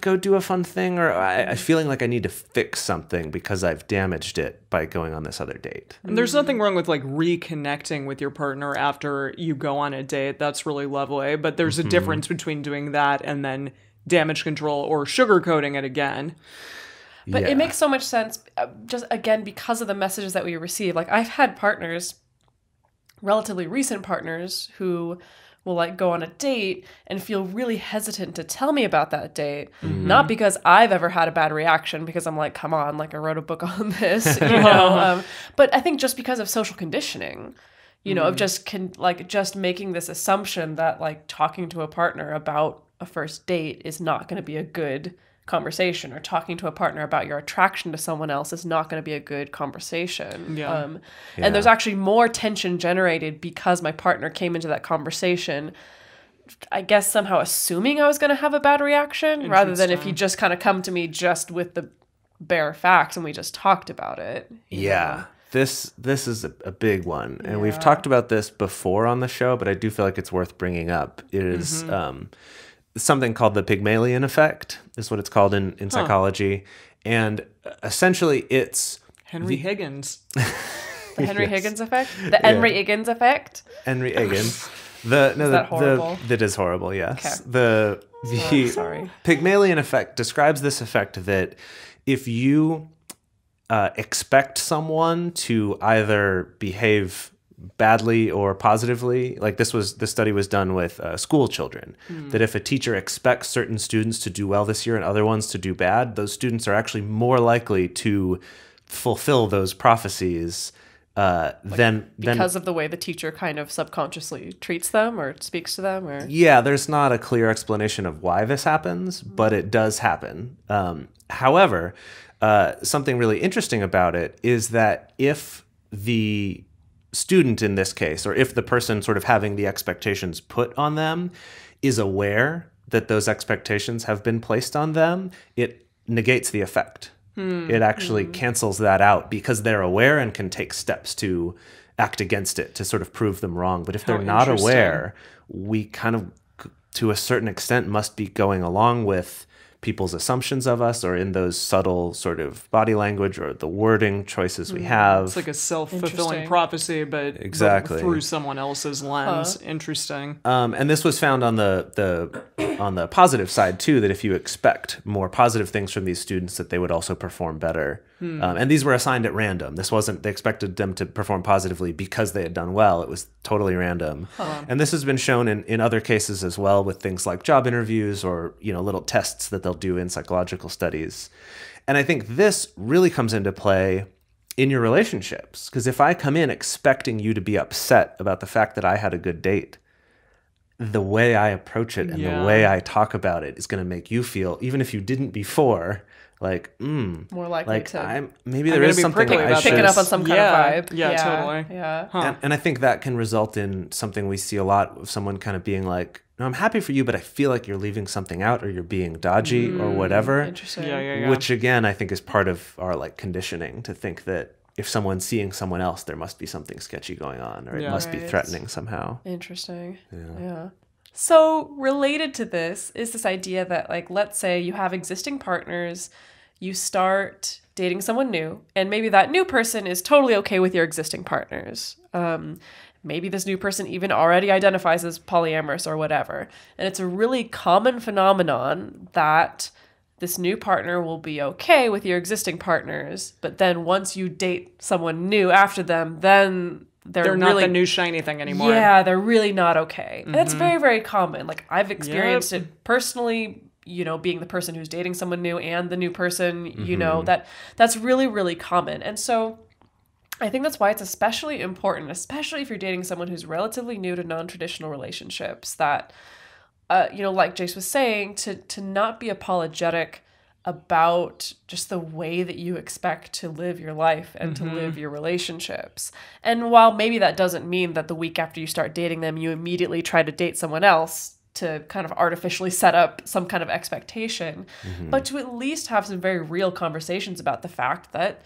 go do a fun thing. Or I feeling like I need to fix something because I've damaged it by going on this other date. And there's nothing wrong with like reconnecting with your partner after you go on a date. That's really lovely. But there's a difference between doing that and then damage control or sugarcoating it again. But it makes so much sense, just again, because of the messages that we receive. Like, I've had partners, relatively recent partners, who will like go on a date and feel really hesitant to tell me about that date. Not because I've ever had a bad reaction, because I'm like, come on, like I wrote a book on this, but I think just because of social conditioning, of just making this assumption that like talking to a partner about a first date is not going to be a good conversation, or talking to a partner about your attraction to someone else is not going to be a good conversation. And there's actually more tension generated because my partner came into that conversation, I guess somehow assuming I was going to have a bad reaction, rather than if you just kind of come to me just with the bare facts and we just talked about it. Yeah. This is a big one. And we've talked about this before on the show, but I do feel like it's worth bringing up. It is something called the Pygmalion effect, is what it's called in psychology. And essentially it's Henry Higgins. The Henry Higgins effect? The Henry Higgins effect? Henry Higgins. Is that horrible? That is horrible, yes. Okay. The sorry. Pygmalion effect describes this effect that if you expect someone to either behave badly or positively, like this study was done with school children, that if a teacher expects certain students to do well this year and other ones to do bad, those students are actually more likely to fulfill those prophecies because of the way the teacher kind of subconsciously treats them or speaks to them. Or there's not a clear explanation of why this happens, but it does happen. However, something really interesting about it is that if the student in this case, or if the person sort of having the expectations put on them is aware that those expectations have been placed on them, it negates the effect. It actually cancels that out because they're aware and can take steps to act against it to sort of prove them wrong. But if they're not aware, we kind of, to a certain extent, must be going along with people's assumptions of us, or in those subtle sort of body language or the wording choices we have. It's like a self-fulfilling Interesting. prophecy, but Exactly. through someone else's lens. Interesting. And this was found on the positive side too, that if you expect more positive things from these students, that they would also perform better. And these were assigned at random. This wasn't, they expected them to perform positively because they had done well. It was totally random. And this has been shown in other cases as well, with things like job interviews or, little tests that they'll do in psychological studies. And I think this really comes into play in your relationships. Because if I come in expecting you to be upset about the fact that I had a good date, the way I approach it and the way I talk about it is going to make you feel, even if you didn't before, like, More likely to. maybe there is something I should... Picking up on some kind of vibe. Yeah, totally. Yeah. And I think that can result in something we see a lot of someone kind of being like, no, I'm happy for you, but I feel like you're leaving something out, or you're being dodgy or whatever. Interesting. Yeah. Which again, I think is part of our like conditioning to think that if someone's seeing someone else, there must be something sketchy going on, or it must be threatening somehow. Interesting. Yeah. So related to this is this idea that, like, let's say you have existing partners, you start dating someone new, and maybe that new person is totally okay with your existing partners. Maybe this new person even already identifies as polyamorous or whatever. And it's a really common phenomenon that this new partner will be okay with your existing partners, but then once you date someone new after them, then they're not really, the new shiny thing anymore. Yeah, they're really not okay. And that's very, very common. Like, I've experienced it personally, being the person who's dating someone new and the new person, that's really, really common. And so I think that's why it's especially important, especially if you're dating someone who's relatively new to non-traditional relationships, that, like Jase was saying, to not be apologetic about just the way that you expect to live your life and to live your relationships. And while maybe that doesn't mean that the week after you start dating them, you immediately try to date someone else to kind of artificially set up some kind of expectation, but to at least have some very real conversations about the fact that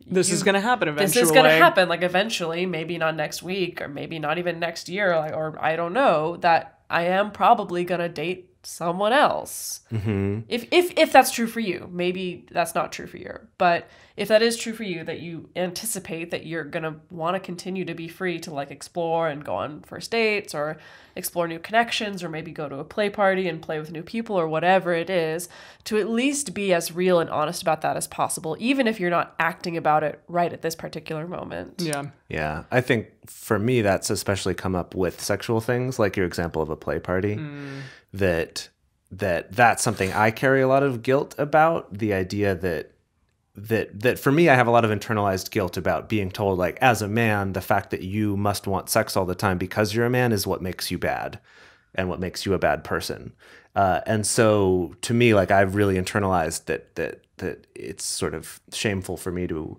This is going to happen eventually. This is going to happen, like, eventually, maybe not next week, or maybe not even next year, like, or I don't know, that I am probably going to date someone else. If that's true for you. Maybe that's not true for you. But if that is true for you, that you anticipate that you're going to want to continue to be free to, like, explore and go on first dates, or explore new connections, or maybe go to a play party and play with new people, or whatever it is, to at least be as real and honest about that as possible, even if you're not acting about it right at this particular moment. Yeah. I think for me, that's especially come up with sexual things, like your example of a play party, that's something I carry a lot of guilt about. The idea that for me, I have a lot of internalized guilt about being told, like, as a man, the fact that you must want sex all the time because you're a man is what makes you bad and what makes you a bad person. And so to me, like, I've really internalized that it's sort of shameful for me to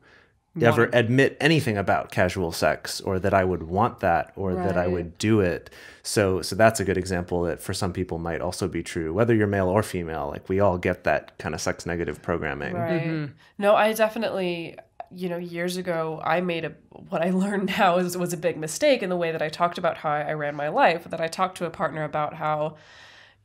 ever admit anything about casual sex, or that I would want that, or that I would do it. So that's a good example that for some people might also be true, whether you're male or female. Like, we all get that kind of sex negative programming. Right. No, I definitely, years ago, I made what I learned now was a big mistake in the way that I talked about how I ran my life, that I talked to a partner about how,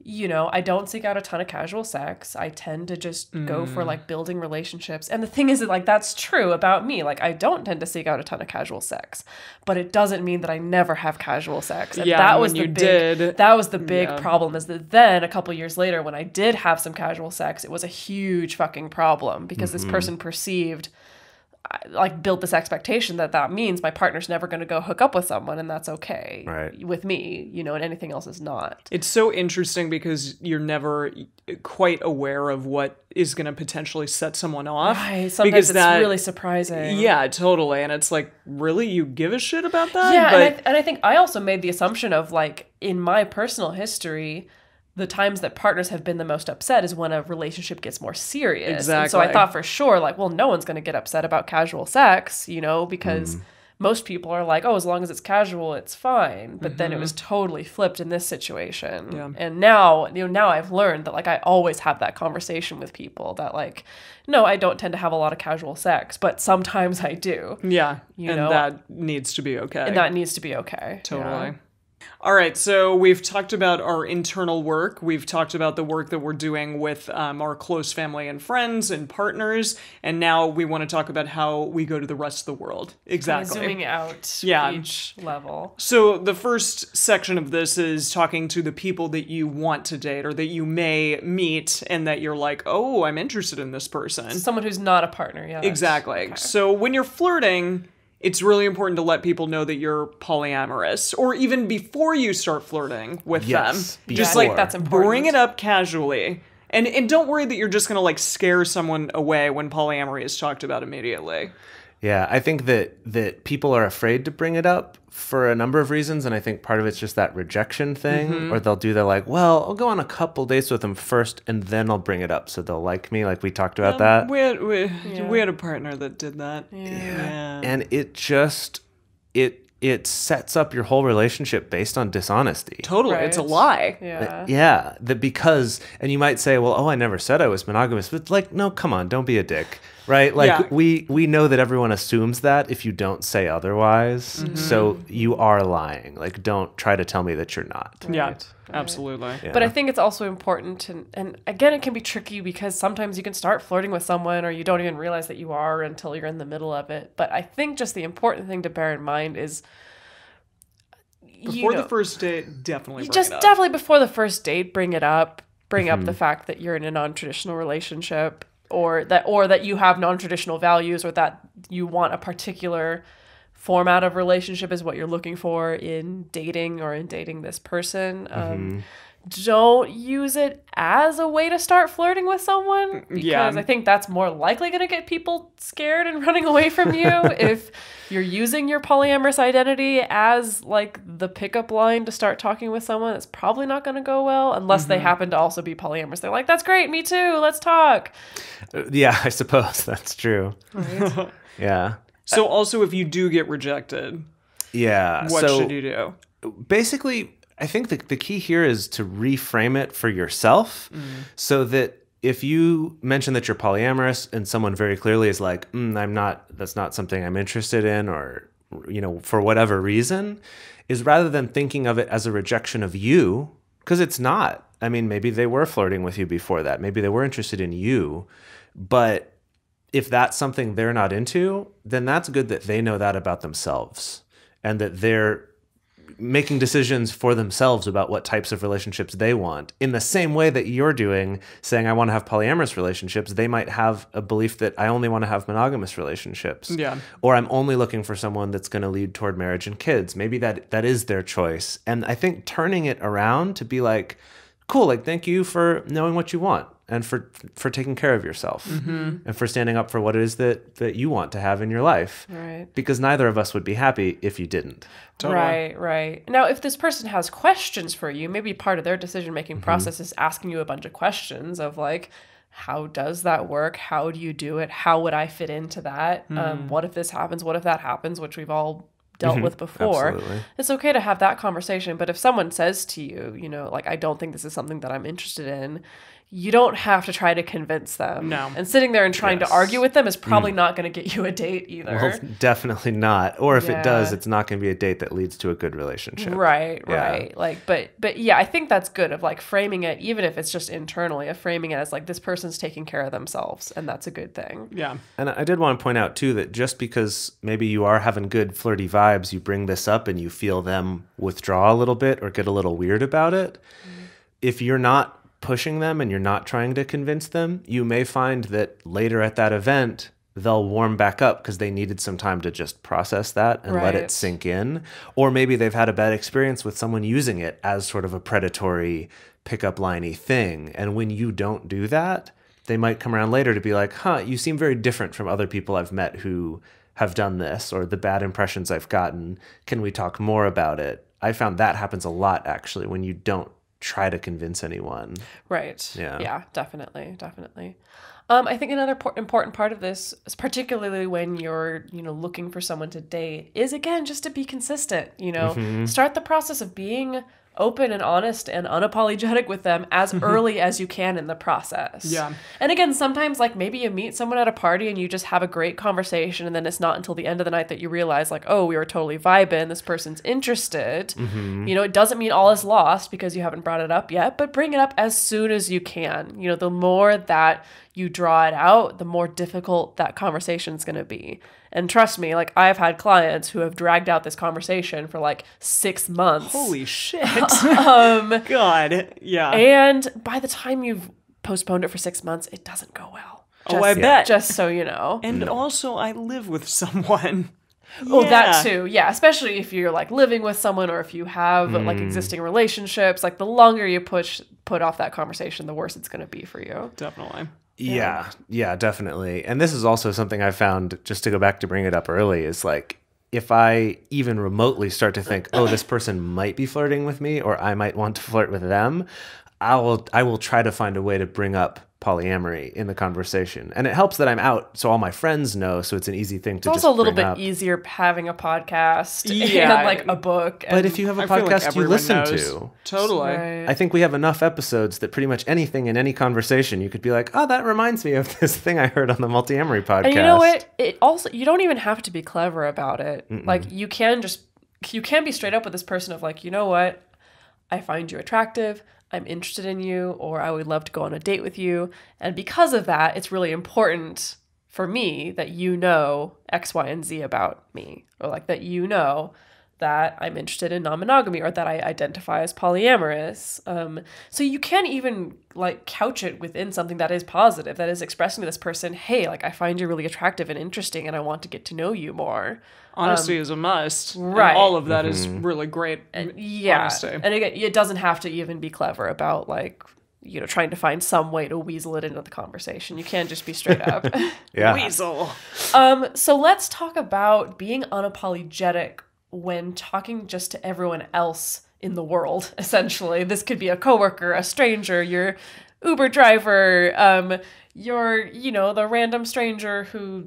I don't seek out a ton of casual sex. I tend to just go for, like, building relationships. And the thing is that, like, that's true about me. Like, I don't tend to seek out a ton of casual sex, but it doesn't mean that I never have casual sex. And that was the big problem, is that then a couple years later, when I did have some casual sex, it was a huge fucking problem, because this person perceived, like, built this expectation that means my partner's never going to go hook up with someone, and that's okay with me, and anything else is not. It's so interesting because you're never quite aware of what is going to potentially set someone off. Right. Sometimes it's really surprising. Yeah, totally. And it's like, really? You give a shit about that? Yeah, and I think I also made the assumption of, like, in my personal history, the times that partners have been the most upset is when a relationship gets more serious. Exactly. And so I thought for sure, like, well, no one's going to get upset about casual sex, because most people are like, oh, as long as it's casual, it's fine. But then it was totally flipped in this situation. Yeah. And now I've learned that, like, I always have that conversation with people that, like, no, I don't tend to have a lot of casual sex, but sometimes I do. Yeah. You know? that needs to be okay. And that needs to be okay. Totally. Yeah. All right, so we've talked about our internal work. We've talked about the work that we're doing with our close family and friends and partners. And now we want to talk about how we go to the rest of the world. Exactly. Zooming out Yeah. each level. So the first section of this is talking to the people that you want to date or that you may meet and that you're like, oh, I'm interested in this person. Someone who's not a partner. Yeah. Exactly. Okay. So when you're flirting, it's really important to let people know that you're polyamorous, or even before you start flirting with Yes, them. Just Yeah, I like think that's important. bring it up casually. And don't worry that you're just going to like scare someone away when polyamory is talked about immediately. Yeah, I think that people are afraid to bring it up for a number of reasons, and I think part of it's just that rejection thing, or they're like, well, I'll go on a couple dates with them first, and then I'll bring it up so they'll like me, like we talked about that. We had a partner that did that. Yeah. And it just it sets up your whole relationship based on dishonesty. Totally. Right. It's a lie. Yeah. Yeah, and you might say, well, oh, I never said I was monogamous, but like, no, come on, don't be a dick, right? Like Yeah. we know that everyone assumes that if you don't say otherwise, so you are lying. Like, don't try to tell me that you're not. Yeah, absolutely. Yeah. But I think it's also important to, and again, it can be tricky because sometimes you can start flirting with someone or you don't even realize that you are until you're in the middle of it. But I think just the important thing to bear in mind is Before the first date, definitely bring just it up. definitely before the first date, bring it up. Bring up the fact that you're in a non-traditional relationship or that you have non-traditional values or that you want a particular format of relationship is what you're looking for in dating or in dating this person. Don't use it as a way to start flirting with someone because Yeah. I think that's more likely going to get people scared and running away from you if you're using your polyamorous identity as like the pickup line to start talking with someone. It's probably not going to go well unless they happen to also be polyamorous. They're like, that's great, me too, let's talk. Yeah, I suppose that's true. Yeah. So also, if you do get rejected, Yeah. what so should you do? basically, I think the key here is to reframe it for yourself so that if you mention that you're polyamorous and someone very clearly is like, I'm not, that's not something I'm interested in, or, for whatever reason, is rather than thinking of it as a rejection of you, because it's not. I mean, maybe they were flirting with you before that. Maybe they were interested in you. But if that's something they're not into, then that's good that they know that about themselves and that they're making decisions for themselves about what types of relationships they want. In the same way that you're doing, saying, I want to have polyamorous relationships, they might have a belief that I only want to have monogamous relationships. Yeah. Or I'm only looking for someone that's going to lead toward marriage and kids. Maybe that is their choice. And I think turning it around to be like, cool, like, thank you for knowing what you want and for taking care of yourself and for standing up for what it is that you want to have in your life. Right. Because neither of us would be happy if you didn't. Totally. Right. Now, if this person has questions for you, maybe part of their decision-making process is asking you a bunch of questions of like, how does that work? How do you do it? How would I fit into that? What if this happens? What if that happens? Which we've all dealt with before. Absolutely. It's okay to have that conversation. But if someone says to you, like, I don't think this is something that I'm interested in, you don't have to try to convince them. No. And sitting there and trying to Yes. argue with them is probably not going to get you a date either. Well, definitely not. Or if it does, Yeah. it's not going to be a date that leads to a good relationship. Right. Yeah. Like, but yeah, I think that's good of like framing it, even if it's just internally, of framing it as like this person's taking care of themselves, and that's a good thing. Yeah. And I did want to point out, too, that just because maybe you are having good flirty vibes, you bring this up and you feel them withdraw a little bit or get a little weird about it. If you're not pushing them and you're not trying to convince them, you may find that later at that event, they'll warm back up because they needed some time to just process that and let Right. it sink in. Or maybe they've had a bad experience with someone using it as sort of a predatory pickup liney thing. And when you don't do that, they might come around later to be like, you seem very different from other people I've met who have done this, or the bad impressions I've gotten. Can we talk more about it? I found that happens a lot, actually, when you don't try to convince anyone. Right. Yeah. Yeah, definitely. I think another important part of this, is particularly when you're, looking for someone to date, is again just to be consistent. Start the process of being open and honest and unapologetic with them as early as you can in the process. Yeah. And again, sometimes like maybe you meet someone at a party and you just have a great conversation, and then it's not until the end of the night that you realize like, oh, we were totally vibing, this person's interested. You know, it doesn't mean all is lost because you haven't brought it up yet, but bring it up as soon as you can. You know, the more that you draw it out, the more difficult that conversation is going to be. And trust me, like I've had clients who have dragged out this conversation for like 6 months. Holy shit. God. Yeah. And by the time you've postponed it for 6 months, it doesn't go well. I bet. Just so you know. And also, I live with someone. Oh, that too. Yeah. Especially if you're like living with someone or if you have like existing relationships, like the longer you put off that conversation, the worse it's going to be for you. Definitely. Yeah, definitely. And this is also something I found, just to go back to bring it up early, is like, if I even remotely start to think, oh, this person might be flirting with me, or I might want to flirt with them, I will try to find a way to bring up polyamory in the conversation. And it helps that I'm out, so all my friends know, so it's an easy thing to just It's also a little bring bit up. easier having a podcast Yeah. and like a book. But if you have a I feel like podcast you everyone listen knows. to, Totally. Right. I think we have enough episodes that pretty much anything in any conversation, you could be like, oh, that reminds me of this thing I heard on the Multiamory podcast. And you know what? It also, you don't even have to be clever about it. Like you can be straight up with this person of like, you know what? I find you attractive. I'm interested in you, or I would love to go on a date with you. And because of that, it's really important for me that you know X, Y, and Z about me, or like that you know that I'm interested in non-monogamy, or that I identify as polyamorous. So you can even like couch it within something that is positive, that is expressing to this person, hey, like I find you really attractive and interesting and I want to get to know you more. Honesty is a must. right. And all of that is really great. Yeah. Honesty. And again, it doesn't have to even be clever about like, you know, trying to find some way to weasel it into the conversation. You can't just be straight up. Yeah. Weasel. So let's talk about being unapologetic when talking just to everyone else in the world, essentially. This could be a coworker, a stranger, your Uber driver, you're, you know, the random stranger who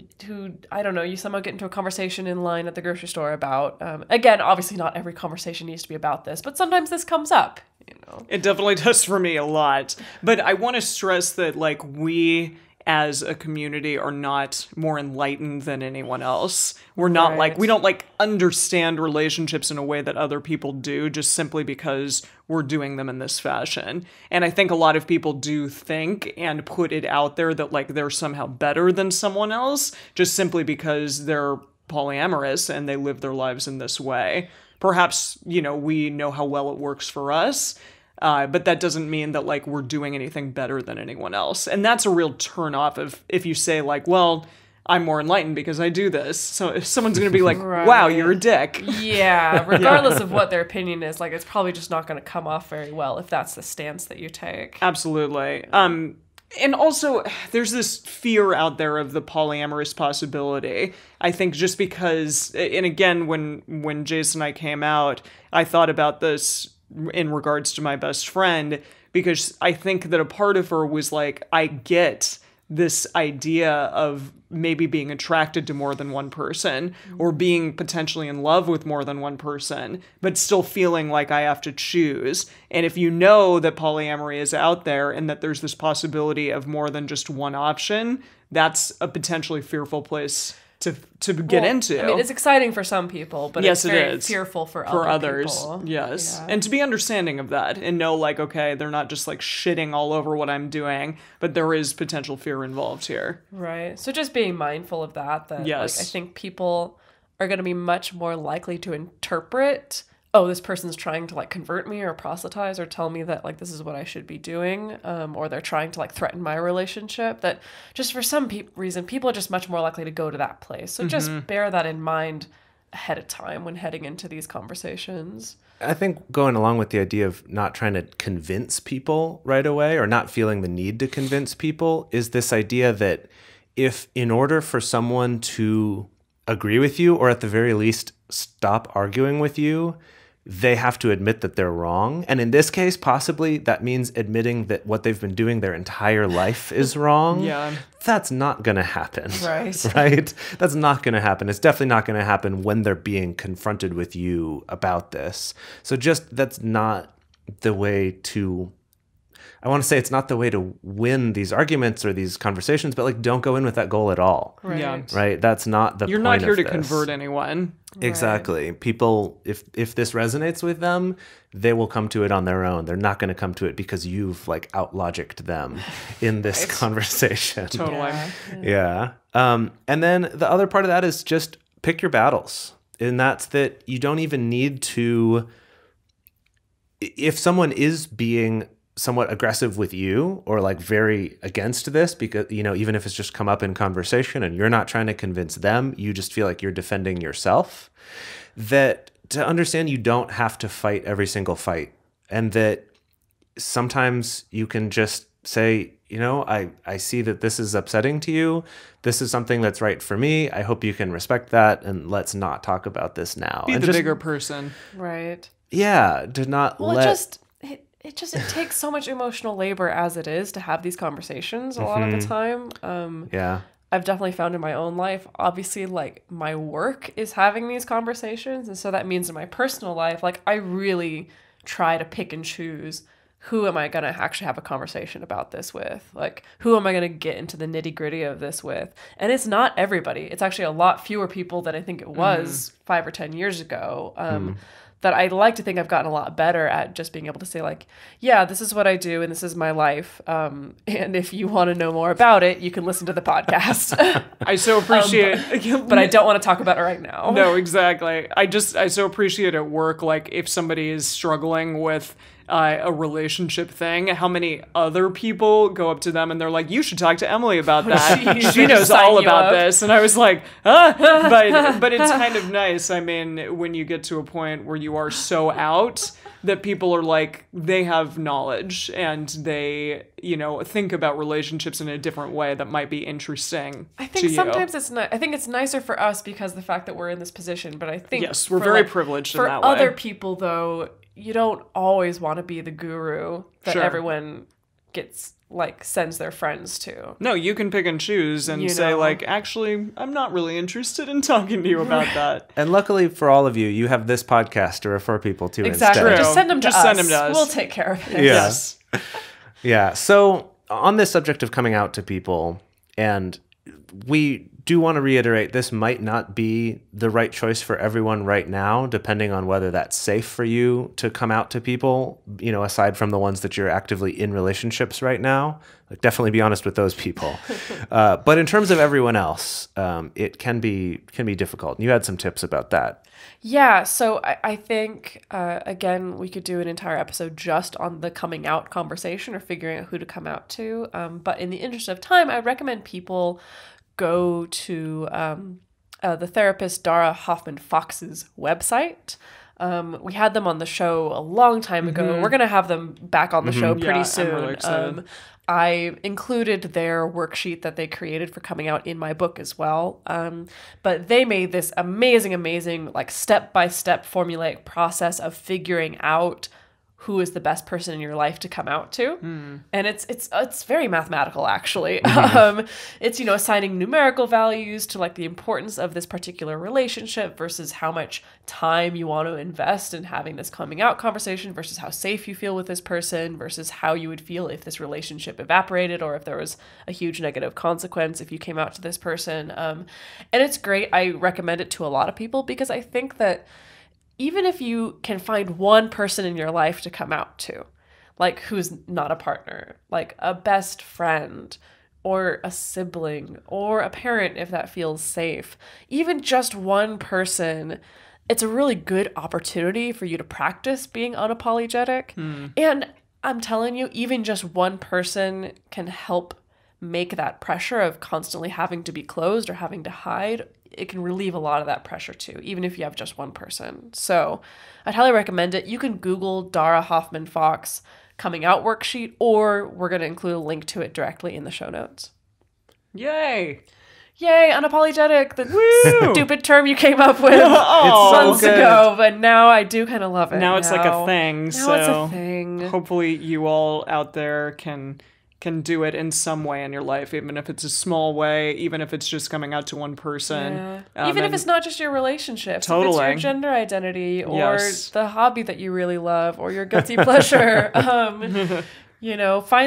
I don't know, you somehow get into a conversation in line at the grocery store about, again, obviously not every conversation needs to be about this, but sometimes this comes up, you know. It definitely does for me a lot. But I want to stress that, like, we as a community are not more enlightened than anyone else. We're not Right. like, we don't like understand relationships in a way that other people do just simply because we're doing them in this fashion. And I think a lot of people do think and put it out there that like they're somehow better than someone else just simply because they're polyamorous and they live their lives in this way. Perhaps, you know, we know how well it works for us. But that doesn't mean that like we're doing anything better than anyone else. And that's a real turn off if you say like, well, I'm more enlightened because I do this. So if someone's going to be like, wow, you're a dick. Yeah, regardless of what their opinion is, like it's probably just not going to come off very well if that's the stance that you take. Absolutely. And also, there's this fear out there of the polyamorous possibility. I think just because, and again, when Jase and I came out, I thought about this in regards to my best friend, because I think that a part of her was like, I get this idea of maybe being attracted to more than one person or being potentially in love with more than one person, but still feeling like I have to choose. And if you know that polyamory is out there and that there's this possibility of more than just one option, that's a potentially fearful place to get into. I mean, it's exciting for some people, but Yes, it's it very is. fearful for others. people. Yes. Yeah. And to be understanding of that and know like, okay, they're not just like shitting all over what I'm doing, but there is potential fear involved here. Right. So just being mindful of that Yes. like, I think people are going to be much more likely to interpret, oh, this person's trying to like convert me or proselytize or tell me that like this is what I should be doing, or they're trying to like threaten my relationship, that just for some reason people are just much more likely to go to that place. So just bear that in mind ahead of time when heading into these conversations. I think going along with the idea of not trying to convince people right away or not feeling the need to convince people is this idea that if in order for someone to agree with you or at the very least stop arguing with you, they have to admit that they're wrong. And in this case, possibly that means admitting that what they've been doing their entire life is wrong. Yeah. That's not going to happen. Right. Right? That's not going to happen. It's definitely not going to happen when they're being confronted with you about this. So just that's not the way to... I want to say it's not the way to win these arguments or these conversations, but like don't go in with that goal at all. Right. Yeah. Right? That's not the You're point not here of to this. convert anyone. Exactly. People, if this resonates with them, they will come to it on their own. They're not going to come to it because you've like out-logicked them in this conversation. Totally. Yeah. Yeah. And then the other part of that is just pick your battles. And that's that you don't even need to, if someone is being somewhat aggressive with you or like very against this, because, you know, even if it's just come up in conversation and you're not trying to convince them, you just feel like you're defending yourself, that to understand you don't have to fight every single fight, and that sometimes you can just say, you know, I see that this is upsetting to you. This is something that's right for me. I hope you can respect that, and let's not talk about this now. Be and the just, bigger person. Right. yeah, to not Well, let... it takes so much emotional labor as it is to have these conversations a lot of the time. Yeah. I've definitely found in my own life, obviously, like, my work is having these conversations. And so that means in my personal life, like, I really try to pick and choose who am I going to actually have a conversation about this with? Like, who am I going to get into the nitty gritty of this with? And it's not everybody. It's actually a lot fewer people than I think it was 5 or 10 years ago. That I like to think I've gotten a lot better at just being able to say, like, yeah, this is what I do and this is my life. And if you want to know more about it, you can listen to the podcast. I so appreciate... but I don't want to talk about it right now. No, exactly. I so appreciate at work, like, if somebody is struggling with a relationship thing, how many other people go up to them and they're like, you should talk to Emily about that. Geez, She knows sign all you about up. this. And I was like, but it's kind of nice. I mean, when you get to a point where you are so out that people are like, they have knowledge and they, you know, think about relationships in a different way that might be interesting I to think you. sometimes it's not. I think it's nicer for us because of the fact that we're in this position. But I think Yes, we're for, very like, privileged in for that way. other people, though, you don't always want to be the guru that Sure. everyone gets, like, sends their friends to. No, you can pick and choose and You say, know. like, actually, I'm not really interested in talking to you about that. And luckily for all of you, you have this podcast to refer people to Exactly. instead. Just send them to Just us. send them to us. We'll take care of it. Yeah. Yes. Yeah. So on this subject of coming out to people, and we do want to reiterate, this might not be the right choice for everyone right now, depending on whether that's safe for you to come out to people, you know, aside from the ones that you're actively in relationships right now. Like, definitely be honest with those people. But in terms of everyone else, it can be difficult. You had some tips about that. Yeah, so I think, again, we could do an entire episode just on the coming out conversation or figuring out who to come out to. But in the interest of time, I recommend people go to the therapist Dara Hoffman Fox's website. We had them on the show a long time ago. We're going to have them back on the show pretty Yeah, I'm soon. really excited. I included their worksheet that they created for coming out in my book as well. But they made this amazing, like, step-by-step formulaic process of figuring out who is the best person in your life to come out to. And it's very mathematical, actually. It's, you know, assigning numerical values to, like, the importance of this particular relationship versus how much time you want to invest in having this coming out conversation versus how safe you feel with this person versus how you would feel if this relationship evaporated or if there was a huge negative consequence if you came out to this person. And it's great. I recommend it to a lot of people because I think that even if you can find one person in your life to come out to, like, who's not a partner, like a best friend or a sibling or a parent, if that feels safe, even just one person, it's a really good opportunity for you to practice being unapologetic. And I'm telling you, even just one person can help make that pressure of constantly having to be closed or having to hide. It can relieve a lot of that pressure too, even if you have just one person. So I'd highly recommend it. You can Google Dara Hoffman Fox coming out worksheet, or we're going to include a link to it directly in the show notes. Yay. Yay, unapologetic, the stupid term you came up with Oh, months good. ago, but now I do kind of love it. Now it's like a thing. Now So it's a thing. hopefully you all out there can do it in some way in your life, even if it's a small way, even if it's just coming out to one person. Yeah. Even if it's not just your relationships, Totally. if it's your gender identity or Yes. the hobby that you really love or your guilty pleasure, find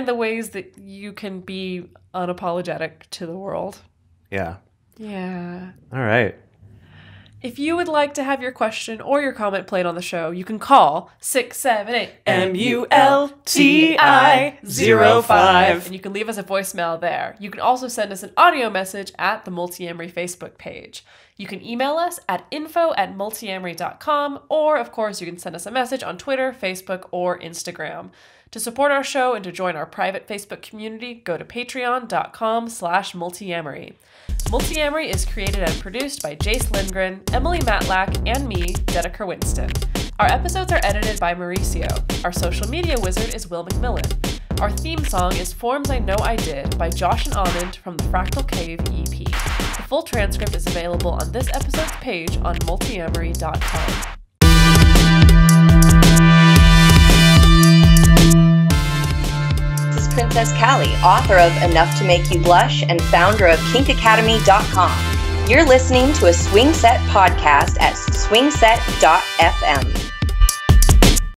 the ways that you can be unapologetic to the world. Yeah. Yeah. All right. If you would like to have your question or your comment played on the show, you can call 678 MULTI05. and you can leave us a voicemail there. You can also send us an audio message at the Multiamory Facebook page. You can email us at info@multiamory.com, or of course you can send us a message on Twitter, Facebook, or Instagram. To support our show and to join our private Facebook community, go to patreon.com/multiamory. Multiamory is created and produced by Jase Lindgren, Emily Matlack, and me, Dedeker Winston. Our episodes are edited by Mauricio. Our social media wizard is Will McMillan. Our theme song is Forms I Know I Did by Josh and Anand from the Fractal Cave EP. The full transcript is available on this episode's page on multiamory.com. Princess Callie, author of Enough to Make You Blush and founder of KinkAcademy.com. You're listening to a Swing Set podcast at swingset.fm.